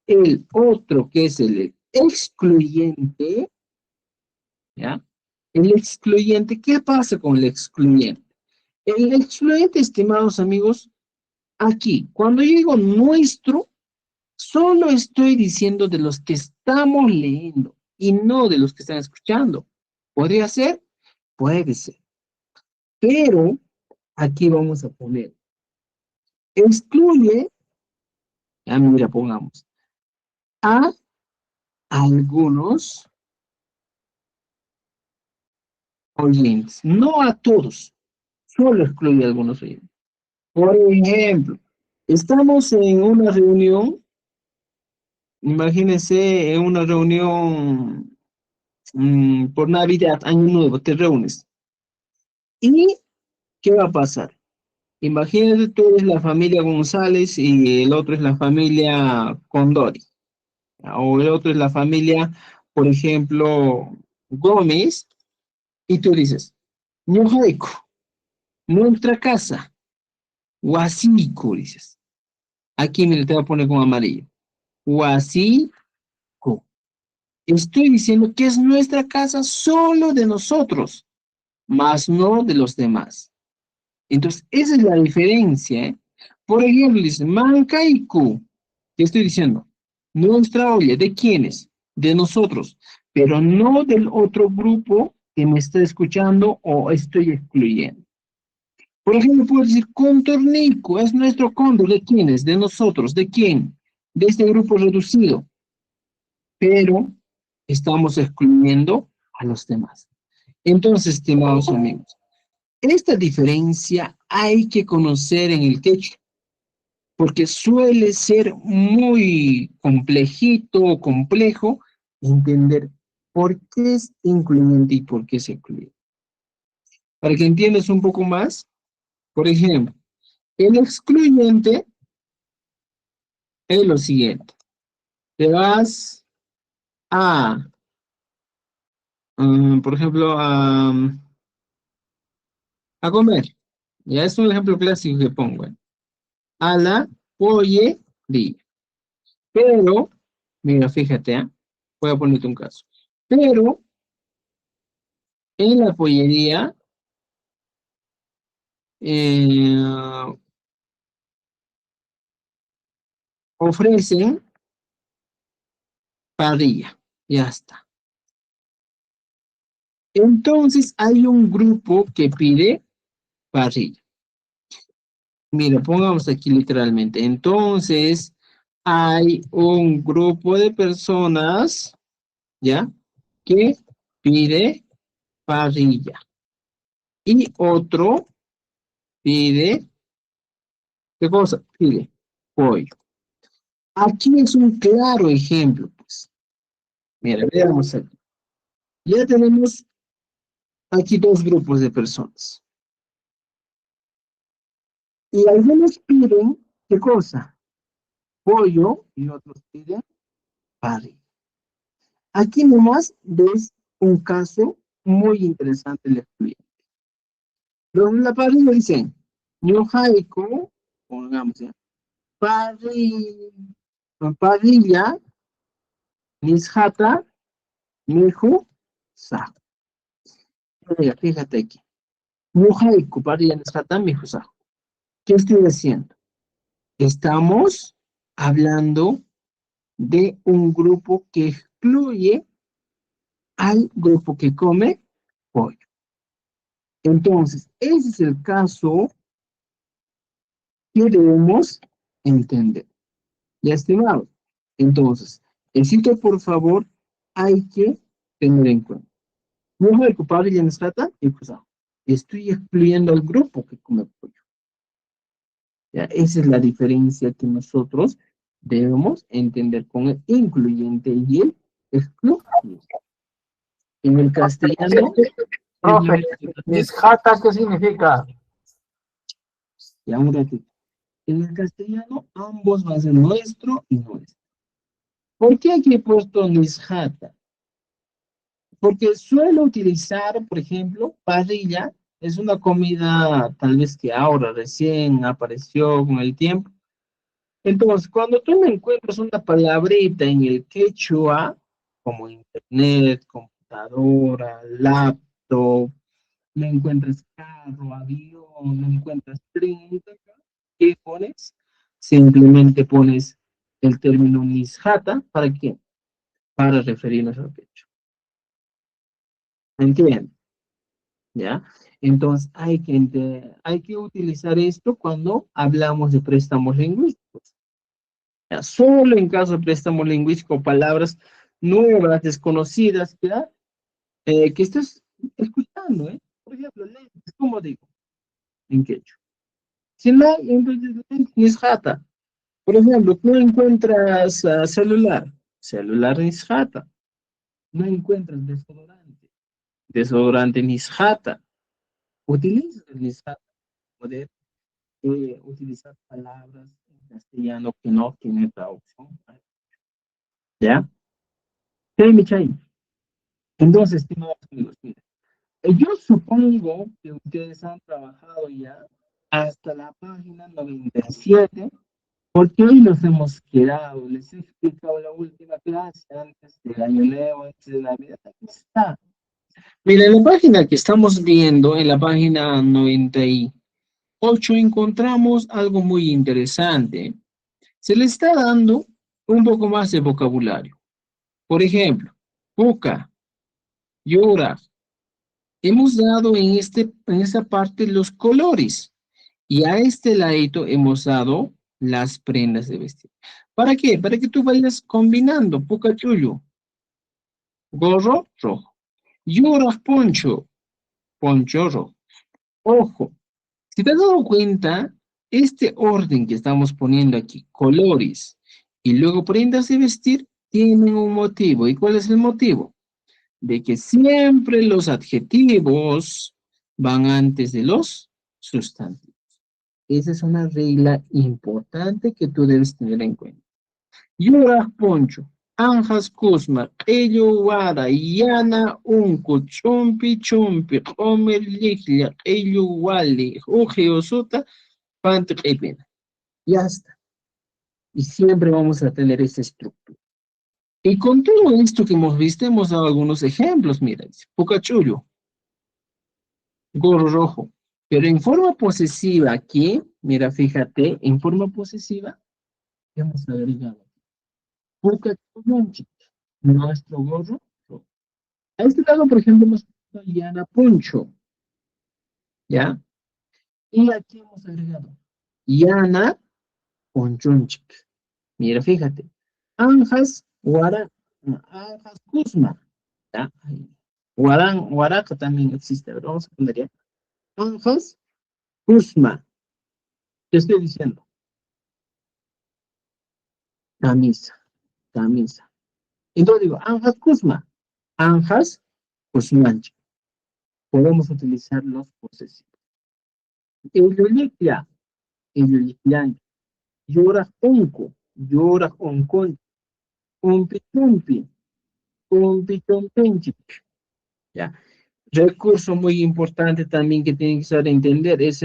el otro que es el excluyente, ¿ya? El excluyente, ¿qué pasa con el excluyente? El excluyente, estimados amigos, aquí, cuando yo digo nuestro, solo estoy diciendo de los que estamos leyendo y no de los que están escuchando. ¿Podría ser? Puede ser. Pero aquí vamos a poner, excluye, ya mira, pongamos, a algunos oyentes, no a todos, solo excluye a algunos oyentes. Por ejemplo, estamos en una reunión, imagínense en una reunión por Navidad, Año Nuevo, te reúnes. ¿Y qué va a pasar? Imagínate, tú eres la familia González y el otro es la familia Condori, o el otro es la familia, por ejemplo, Gómez, y tú dices, Ñojaico, nuestra casa, Huasico, dices. Aquí me te voy a poner con amarillo. Huasico. Estoy diciendo que es nuestra casa solo de nosotros, más no de los demás. Entonces, esa es la diferencia, ¿eh? Por ejemplo, dice, Mancaiku. ¿Qué estoy diciendo? Nuestra olla, ¿de quiénes? De nosotros, pero no del otro grupo que me está escuchando o estoy excluyendo. Por ejemplo, puedo decir, Contornico, es nuestro cóndor, ¿de quiénes? De nosotros, ¿de quién? De este grupo reducido, pero estamos excluyendo a los demás. Entonces, estimados amigos, esta diferencia hay que conocer en el quechua, porque suele ser muy complejito o complejo entender por qué es incluyente y por qué es excluyente. Para que entiendas un poco más, por ejemplo, el excluyente es lo siguiente. Te vas a, por ejemplo, a comer. Ya es un ejemplo clásico que pongo. A la pollería. Pero, mira, fíjate, voy a ponerte un caso. Pero en la pollería ofrecen parrilla. Ya está. Entonces hay un grupo que pide parrilla. Mira, pongamos aquí literalmente. Entonces hay un grupo de personas, ¿ya? Que pide parrilla. Y otro pide, ¿qué cosa? Pide pollo. Aquí es un claro ejemplo, pues. Mira, veamos aquí. Ya tenemos aquí dos grupos de personas. Y algunos piden, ¿qué cosa? Pollo y otros piden parrilla. Aquí nomás ves un caso muy interesante el estudiante. La parrilla dicen, ñojaico, pongamos ya, parrilla, nisjata, mijo, sa. Mira, fíjate aquí. Ñojaico, parrilla, nisjata, mijo, sa. ¿Qué estoy diciendo? Estamos hablando de un grupo que excluye al grupo que come pollo. Entonces, ese es el caso que debemos entender. Ya, estimado. Entonces, el sitio, por favor, hay que tener en cuenta. No es el culpable ya no trata y pues estoy excluyendo al grupo que come pollo. Ya, esa es la diferencia que nosotros debemos entender con el incluyente y el excluyente. En el castellano, Profe, nisjata, ¿qué significa? ya un ratito. En el castellano, ambos van a ser nuestro y nuestro. ¿Por qué aquí he puesto nisjata? Porque suelo utilizar, por ejemplo, parrilla. Es una comida tal vez que ahora recién apareció con el tiempo. Entonces, cuando tú me encuentras una palabrita en el quechua, como internet, computadora, laptop, me encuentras carro, avión, me encuentras tren, ¿qué pones? Simplemente pones el término nisjata, ¿para qué? Para referirnos al quechua. ¿Entiendes? ¿Ya? Entonces, hay que utilizar esto cuando hablamos de préstamos lingüísticos. Ya, solo en caso de préstamo lingüístico, palabras nuevas, desconocidas, ¿ya? Que estés escuchando, ¿eh? Por ejemplo, lentes, ¿cómo digo? En quechua. Si no hay, entonces lentes, nisjata. Por ejemplo, tú encuentras celular, celular nisjata. No encuentras desodorante, desodorante nisjata. Utiliza el nisjata para poder utilizar palabras en castellano que no tienen traducción. ¿Ya? ¿Qué hay, Michay? Entonces, estimados amigos, miren, yo supongo que ustedes han trabajado ya hasta la página 97, porque hoy nos hemos quedado, les he explicado la última clase antes del año nuevo, antes de Navidad, aquí está. Miren, la página que estamos viendo, en la página 98, encontramos algo muy interesante. Se le está dando un poco más de vocabulario. Por ejemplo, puka, llora. Hemos dado en esta parte los colores y a este ladito hemos dado las prendas de vestir. ¿Para qué? Para que tú vayas combinando. Puka chullo, gorro rojo. Llora poncho, poncho rojo. Ojo, si te has dado cuenta, este orden que estamos poniendo aquí, colores y luego prendas de vestir, tienen un motivo. ¿Y cuál es el motivo? De que siempre los adjetivos van antes de los sustantivos. Esa es una regla importante que tú debes tener en cuenta. Yura Poncho, Anjas Kuzma, Ello Wada, Yana Unco, Chompi Chompi, Homer Liglia, Ello Wali, Uge Osuta, Pantepena. Ya está. Y siempre vamos a tener esa estructura. Y con todo esto que hemos visto, hemos dado algunos ejemplos. Mira, dice, Pucachullo, gorro rojo. Pero en forma posesiva aquí, mira, fíjate, en forma posesiva, hemos agregado Pucachullo, nuestro gorro rojo. A este lado, por ejemplo, hemos puesto Yana Poncho, ¿ya? Y aquí hemos agregado Yana Ponchonchik. Mira, fíjate. Anjas, Guara, Anjas Kuzma, ¿ya? Huaraca también existe, pero vamos a poner ya. Anjas Kuzma. ¿Qué estoy diciendo? Camisa, camisa. Entonces digo, Anjas Kuzma, Anjas Kuzmanchi. Podemos utilizar los posesivos. Elloliclia, Elloliclian. Llora onco, llora oncon. Umpi chumpi, umpi chompenchi. ¿Ya? Recurso muy importante también que tienen que saber entender es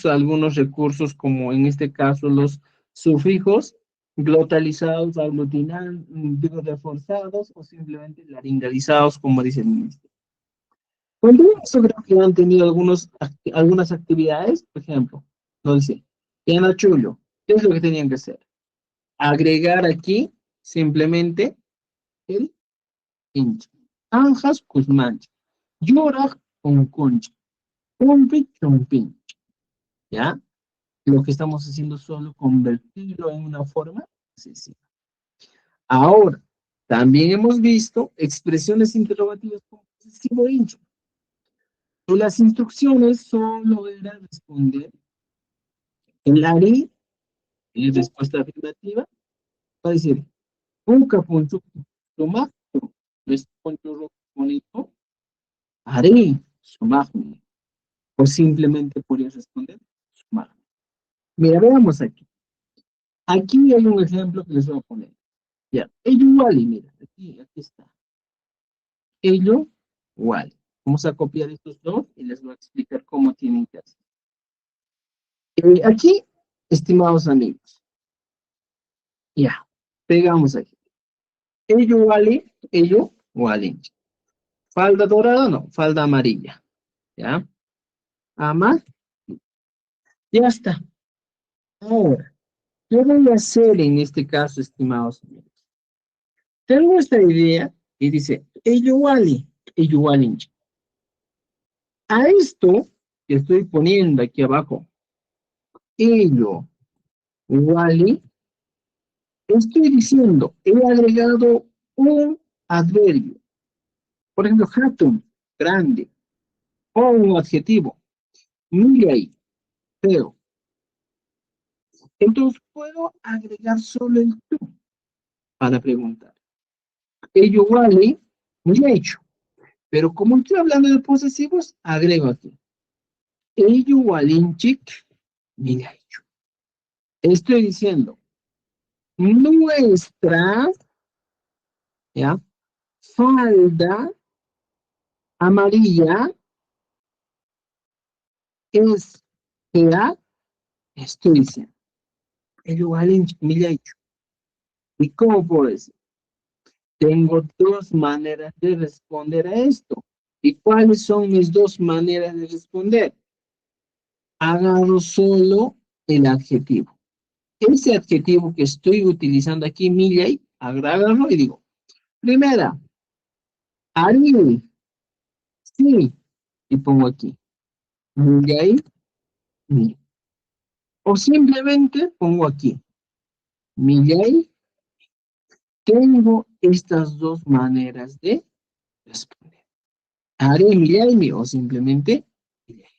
algunos recursos como en este caso los sufijos glotalizados, digo, reforzados o simplemente laringalizados, como dice el ministro. Cuando eso creo que han tenido algunas actividades, por ejemplo, nos dice, Yana Chulo, ¿qué es lo que tenían que hacer? Agregar aquí simplemente el hincha. Anjas Kuzmancha. Llora con concha. Pompi chompin. ¿Ya? Lo que estamos haciendo es solo convertirlo en una forma excesiva. Ahora, también hemos visto expresiones interrogativas como posesivo hincho. Las instrucciones solo era responder el ari, en respuesta afirmativa, va a decir, nunca poncho tomato, les poncho bonito, haré sumagme. O simplemente podría responder sumagme. Mira, veamos aquí. Aquí hay un ejemplo que les voy a poner. Ya, ello igual, mira, aquí está. Ello igual. Vamos a copiar estos dos y les voy a explicar cómo tienen que hacer. Aquí, estimados amigos, ya, pegamos aquí. Ello vale. Falda dorada, no, falda amarilla. ¿Ya? Ama, ya está. Ahora, ¿qué voy a hacer en este caso, estimados amigos? Tengo esta idea y dice, ello vale. A esto que estoy poniendo aquí abajo, ello, Wally, estoy diciendo, he agregado un adverbio. Por ejemplo, hatun, grande, o un adjetivo. Millay, feo. Entonces puedo agregar solo el tú para preguntar. Ello vale, hecho. Pero como estoy hablando de posesivos, agrego aquí. Ello walinchik, hecho. Estoy diciendo, nuestra, ¿ya? Falda amarilla es fea, estoy diciendo. Ello walinchik, hecho. ¿Y cómo puedo decir? Tengo dos maneras de responder a esto. ¿Y cuáles son mis dos maneras de responder? Agarro solo el adjetivo. Ese adjetivo que estoy utilizando aquí, Millay, agarro y digo, primera, Ari, sí, y pongo aquí, Millay, mi. O simplemente pongo aquí, Millay, tengo estas dos maneras de responder. Ari, Millay, mi, o simplemente Millay.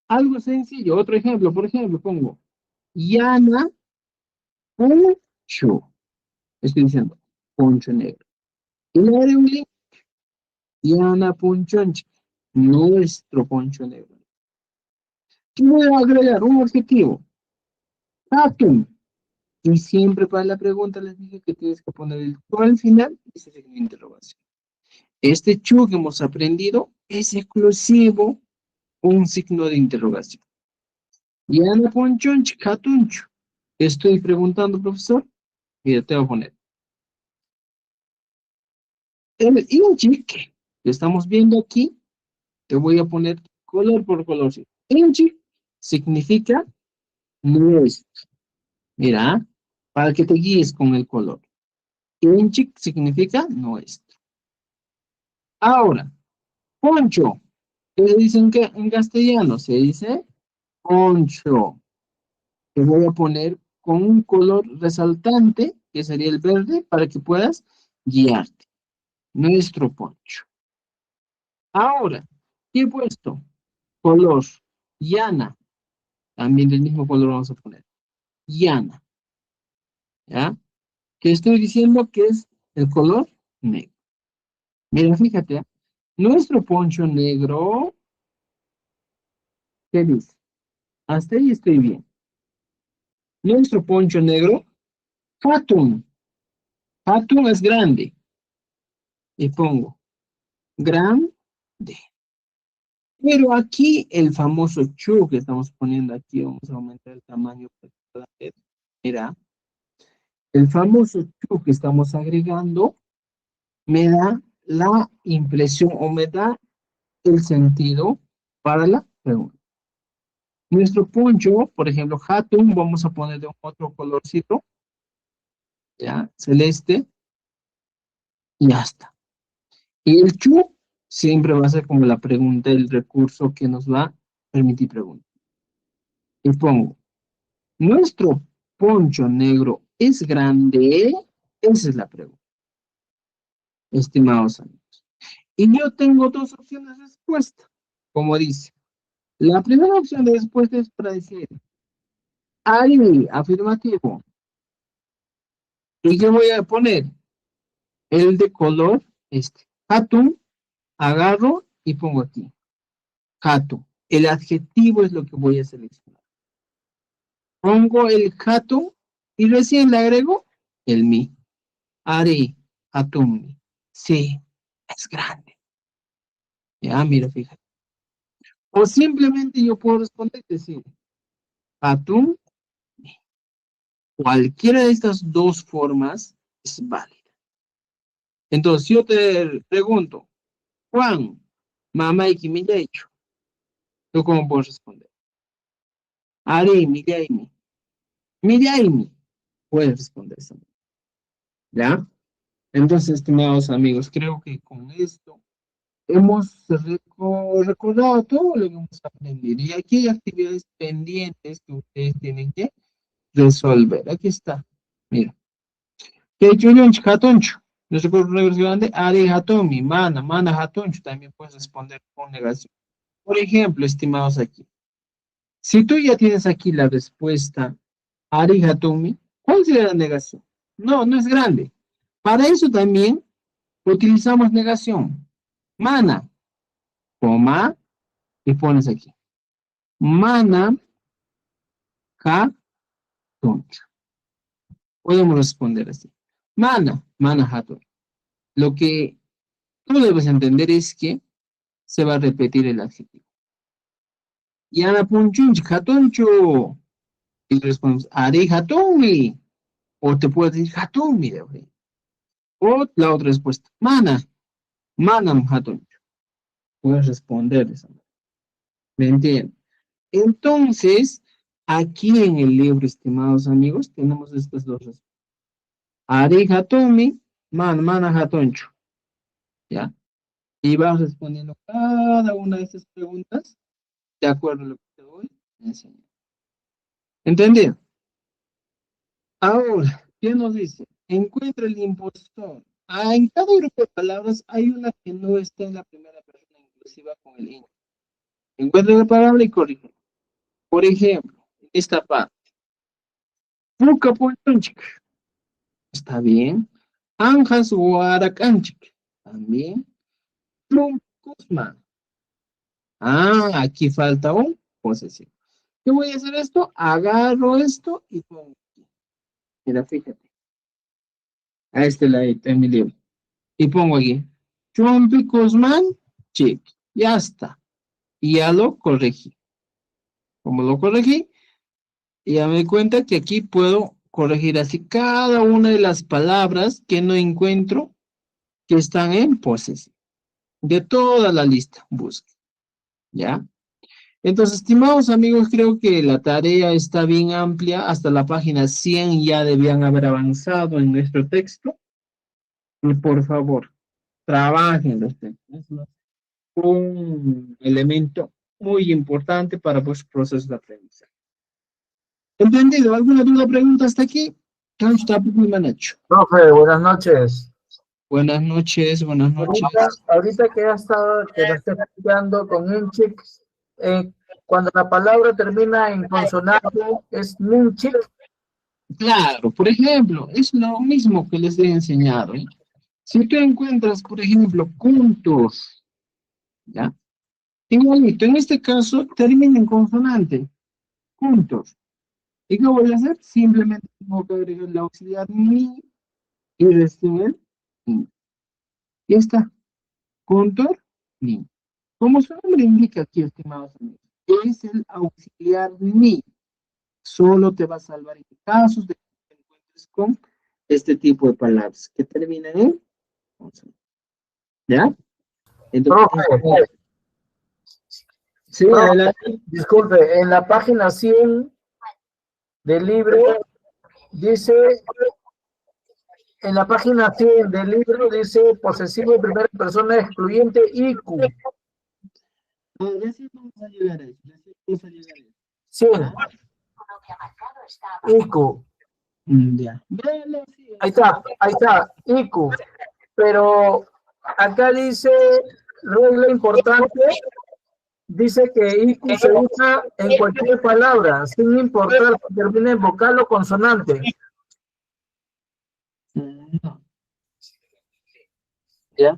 Algo sencillo, otro ejemplo, por ejemplo, pongo, Yana, poncho. Estoy diciendo, poncho negro. Y le haré un link. Yana Punchonchi, nuestro poncho negro. ¿Qué voy a agregar? Un objetivo. Atum. Y siempre para la pregunta les dije que tienes que poner el tú al final y ese signo de interrogación. Este chu que hemos aprendido es exclusivo un signo de interrogación. Yana Punchonchi, Katunchu. Estoy preguntando, profesor. Mira, te voy a poner. El inchik que estamos viendo aquí, te voy a poner color por color. Inchik significa nuestro. Mira, para que te guíes con el color. Inchik significa nuestro. Ahora, poncho. ¿Qué le dicen que en castellano? Se dice poncho. Te voy a poner con un color resaltante, que sería el verde, para que puedas guiarte. Nuestro poncho. Ahora, ¿qué he puesto? Color llana. También del mismo color vamos a poner. Llana. ¿Ya? Que estoy diciendo que es el color negro. Mira, fíjate, ¿eh? Nuestro poncho negro, ¿qué dice? Hasta ahí estoy bien. Nuestro poncho negro, Fatun. Fatun es grande. Y pongo grande. Pero aquí el famoso chu que estamos poniendo aquí, vamos a aumentar el tamaño para que puedan ver. Mira, el famoso chu que estamos agregando me da la impresión o me da el sentido para la pregunta. Nuestro poncho, por ejemplo, hatun, vamos a poner de otro colorcito, ya, celeste, y ya está. Y el chu siempre va a ser como la pregunta, el recurso que nos va a permitir preguntar. Y pongo, ¿nuestro poncho negro es grande? Esa es la pregunta, estimados amigos. Y yo tengo dos opciones de respuesta, como dice. La primera opción de respuesta es para decir, ahí, afirmativo. ¿Y qué voy a poner? El de color, este. Hatun, agarro y pongo aquí. Hatun. El adjetivo es lo que voy a seleccionar. Pongo el hatun y recién le agrego el mi. Ari, hatun. Sí, es grande. Ya, mira, fíjate. O simplemente yo puedo responder y decir, hatun, mi. Cualquiera de estas dos formas es válida. Entonces, yo te pregunto, Juan, mamá y me ha hecho. ¿Tú cómo puedes responder? Ari, Millaimi. Millaimi. Puedes responder eso. ¿Ya? Entonces, estimados amigos, creo que con esto hemos recordado todo lo que hemos aprendido. Y aquí hay actividades pendientes que ustedes tienen que resolver. Aquí está. Mira. Que chunchuk hatunchu. Nuestro correo grande, Ari hatomi, mana hatunchu. También puedes responder con negación. Por ejemplo, estimados aquí. Si tú ya tienes aquí la respuesta, Ari hatomi, ¿cuál sería la negación? No, no es grande. Para eso también utilizamos negación. Mana, coma, y pones aquí. Mana hatunchu. Podemos responder así. Mana hatunchu. Lo que tú debes entender es que se va a repetir el adjetivo. Yana punchunchi hatunchu. Y respondes, Ari hatumi. O te puedes decir hatumi. O la otra respuesta, manam hatunchu. Puedes responder de esa manera. ¿Me entienden? Entonces, aquí en el libro, estimados amigos, tenemos estas dos respuestas. Ari hatumi, mana hatunchu. ¿Ya? Y vamos respondiendo cada una de estas preguntas de acuerdo a lo que te voy a enseñar. ¿Entendido? Ahora, ¿qué nos dice? Encuentra el impostor. En cada grupo de palabras hay una que no está en la primera persona inclusiva con el ing. Encuentra la palabra y corrige. Por ejemplo, esta parte. Puka punchik. Está bien. Anjas huaracanchik. También. Plum kusma. Aquí falta un posesivo. ¿Qué voy a hacer esto? Agarro esto y pongo aquí. Mira, fíjate. A este ladito en mi libro. Y pongo aquí. Chompi Cosman, check. Ya está. Y ya lo corregí. Como lo corregí, ya me di cuenta que aquí puedo corregir así cada una de las palabras que no encuentro que están en posesivo. De toda la lista, busque. ¿Ya? Entonces, estimados amigos, creo que la tarea está bien amplia. Hasta la página 100 ya debían haber avanzado en nuestro texto. Y por favor, trabajen los textos. Es un elemento muy importante para vuestro proceso de aprendizaje. ¿Entendido? ¿Alguna duda, pregunta hasta aquí? Profe, buenas noches. Buenas noches, buenas noches. Ahorita que ya está, que nos está explicando con Inchik, cuando la palabra termina en consonante, es Ninchik. Claro, por ejemplo, es lo mismo que les he enseñado. ¿Eh? Si tú encuentras, por ejemplo, puntos, ¿ya? Igualito, en este caso, termina en consonante, puntos. ¿Y qué voy a hacer? Simplemente tengo que agregar la auxiliar ni y decir ni. Y está. Contor ni. Como su nombre indica aquí, estimados amigos, es el auxiliar ni. Solo te va a salvar en casos de que te encuentres con este tipo de palabras que terminan en consonante. ¿Ya? Entonces, Profe, sí, profe, adelante. disculpe, en la página 100 del libro dice, en la página 100 del libro dice posesivo de primera persona excluyente IQ. Recién vamos a llegar a eso. Recién vamos a llegar a eso. 100. IQ. Ya. Véalo, sí. Ahí está, IQ. Pero acá dice, regla importante, dice que IQ se usa en cualquier palabra, sin importar si termina en vocal o consonante. No. ¿Ya?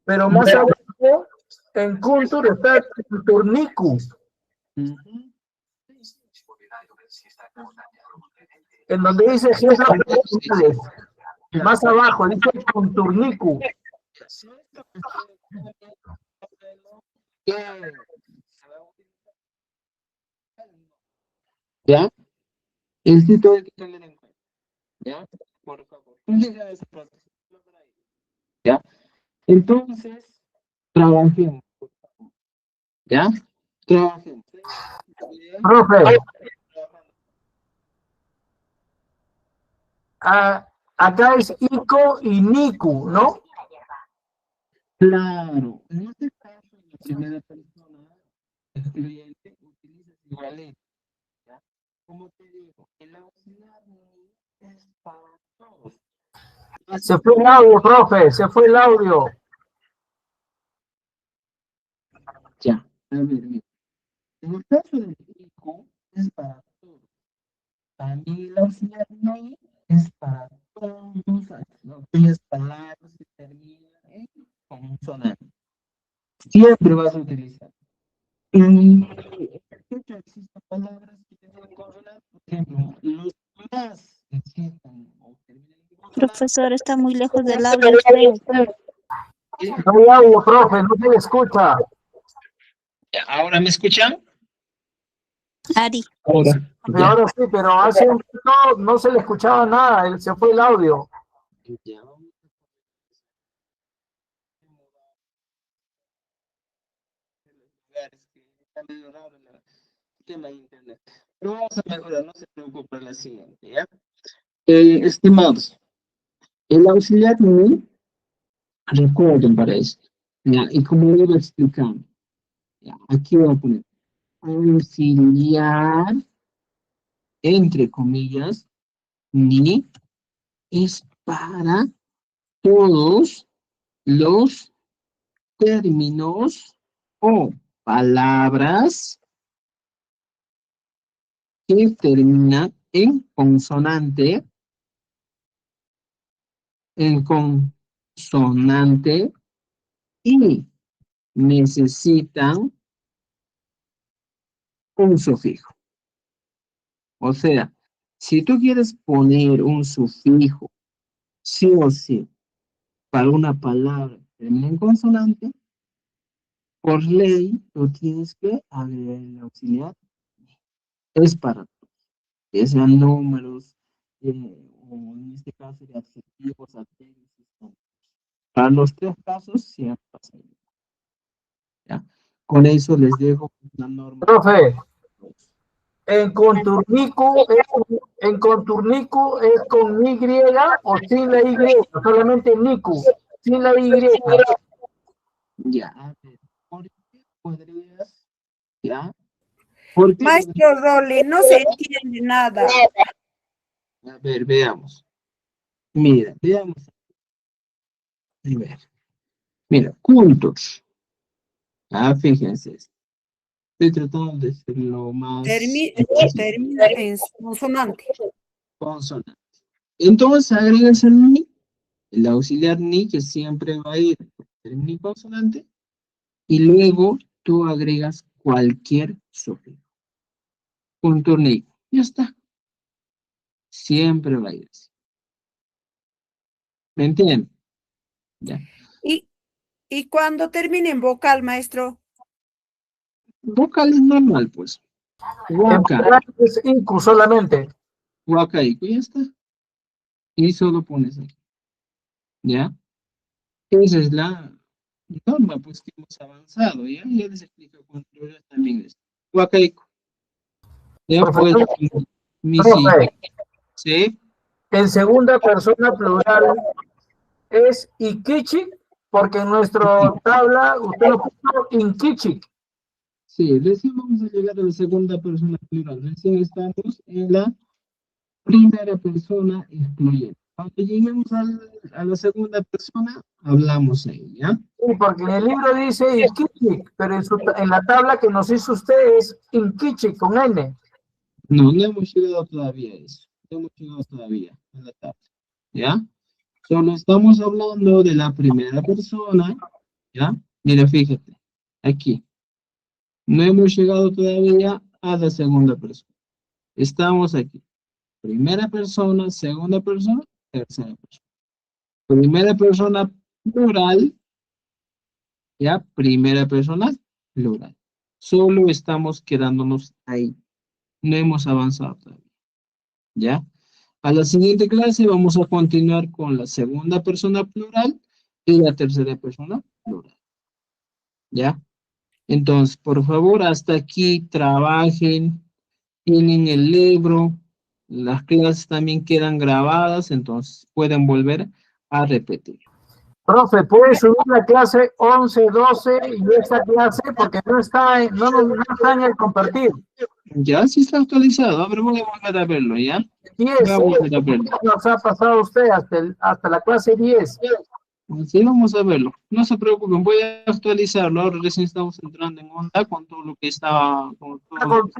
Pero más abajo, en Kuntur está Turniku. En donde dice ejemplos personales. Más abajo dice Kunturniku. ¿Ya? El título hay que tener en cuenta. ¿Ya? Por favor. ¿Ya? Entonces, trabajemos. ¿Ya? Trabajemos. Profe, acá es Ico y Niku, ¿no? Claro, en este caso, la primera persona excluyente utiliza igualito, ¿ya? Como te digo, el auxiliar ni es para todos. Se fue el audio, profe, se fue el audio. Ya, a ver, mira. En el caso del hijo, es para todos. También el auxiliar ni es para todos aquellas palabras que terminan en consonante. Siempre vas a utilizar. Existen palabras que tienen consonante, por ejemplo, los más existen o terminan en consonante. Profesor, está muy lejos del audio usted. No hay audio, profe, no se le escucha. ¿Ahora me escuchan? Ari, Ahora. Y ahora sí, pero hace un rato no se le escuchaba nada, se fue el audio. Ya. Tema de internet. Pero vamos a mejorar, no se preocupe la siguiente, ¿ya? Estimados, el auxiliar ni, recuerden para esto, ¿ya? Y como lo iba explicando, ¿ya? Aquí voy a poner auxiliar, entre comillas, ni, es para todos los términos o palabras que terminan en consonante, y necesitan un sufijo. O sea, si tú quieres poner un sufijo, sí o sí, para una palabra que termina en consonante, por ley, tú tienes que agregar el auxiliar. Es para todos, que sean números, o en este caso de adjetivos, adverbios. Para los tres casos, siempre pasa. ¿Ya? Con eso les dejo la norma. Profe, en conturnico es con Y o sin la Y, solamente Niku, sin la Y. Ya, a ver, ¿por qué podrías? ¿Ya? ¿Por qué Maestro Rolly, no se entiende nada. A ver, veamos. Mira, veamos. A ver. Mira, juntos. Ah, fíjense. Estoy tratando de ser lo más Termina en consonante. consonante. Entonces agregas el auxiliar ni, que siempre va a ir termina en consonante, y luego tú agregas cualquier sufijo. Punto ni. Ya está. Siempre va a ir así. ¿Me entienden? Ya. Y cuando termine en vocal, maestro. Vocal es normal, pues. En Huaca, plural es Iku solamente. huacaico, ya está. Y solo pones aquí. ¿Ya? Esa es la norma, pues, que hemos avanzado, ¿ya? Ya les explico con plural también esto. Huacaico. Ya pues, Profesor, mis hijos. profe, ¿Sí? en segunda persona plural es Ikichi, porque en nuestra tabla usted lo puso Inkichi. Sí, recién vamos a llegar a la segunda persona plural. Recién estamos en la primera persona excluyente. Cuando lleguemos a la segunda persona, hablamos ahí, ¿ya? Sí, porque en el libro dice Ikichi, pero en la tabla que nos hizo usted es Inkichi con N. No, no hemos llegado todavía a eso. No hemos llegado todavía a la tabla, ¿ya? Solo estamos hablando de la primera persona, ¿ya? Mira, fíjate, aquí. No hemos llegado todavía a la segunda persona. Estamos aquí. Primera persona, segunda persona, tercera persona. Primera persona plural, ¿ya? Primera persona plural. Solo estamos quedándonos ahí. No hemos avanzado todavía, ¿ya? A la siguiente clase vamos a continuar con la segunda persona plural y la tercera persona plural, ¿ya? Entonces, por favor, hasta aquí trabajen, tienen el libro, las clases también quedan grabadas, entonces pueden volver a repetir. Profe, ¿puede subir la clase 11, 12 y esta clase? Porque no está en el compartir. Ya sí está actualizado. A ver, voy a volver a verlo, ¿ya? 10, Voy a volver a verlo. nos ha pasado usted hasta la clase 10. Sí, vamos a verlo. No se preocupen, voy a actualizarlo. Ahora recién estamos entrando en onda con todo lo que estaba. Con todo Una lo que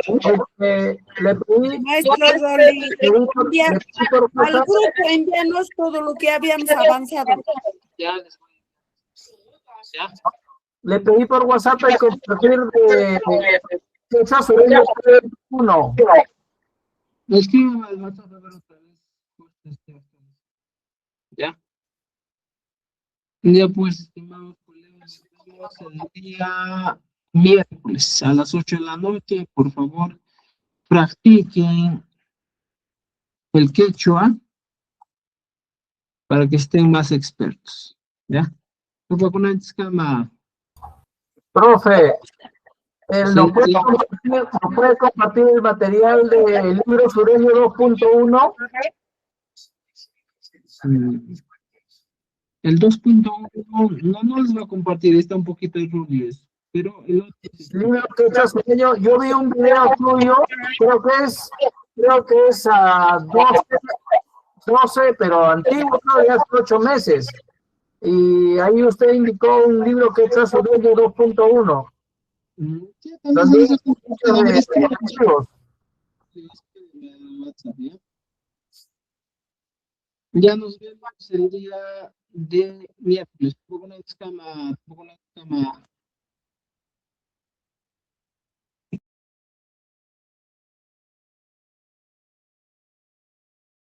consulta. Le pedí, Maestro Rolly, le pedí por al WhatsApp, grupo envíanos todo lo que habíamos avanzado. ya les voy a- ¿Ya? le pedí por WhatsApp el compartir de César Sureño 1. Escríbeme al WhatsApp a ver otra vez. ¿Ya? Ya pues, estimados colegas, nos vemos el día miércoles a las 8 de la noche. Por favor, practiquen el quechua para que estén más expertos. ¿Ya? Profe, Sí, ¿nos puede compartir el material del libro Sureño 2.1? El 2.1 no les va a compartir, está un poquito erróneo, pero el otro sí. Libro Quechua Sureño, yo vi un video tuyo, creo que es a 12, pero antiguo, ¿no? Ya hace 8 meses. Y ahí usted indicó un libro Quechua Sureño 2.1. Sí, tal vez eso es Antiguos. ya nos vemos el día de miércoles. Poco una escama.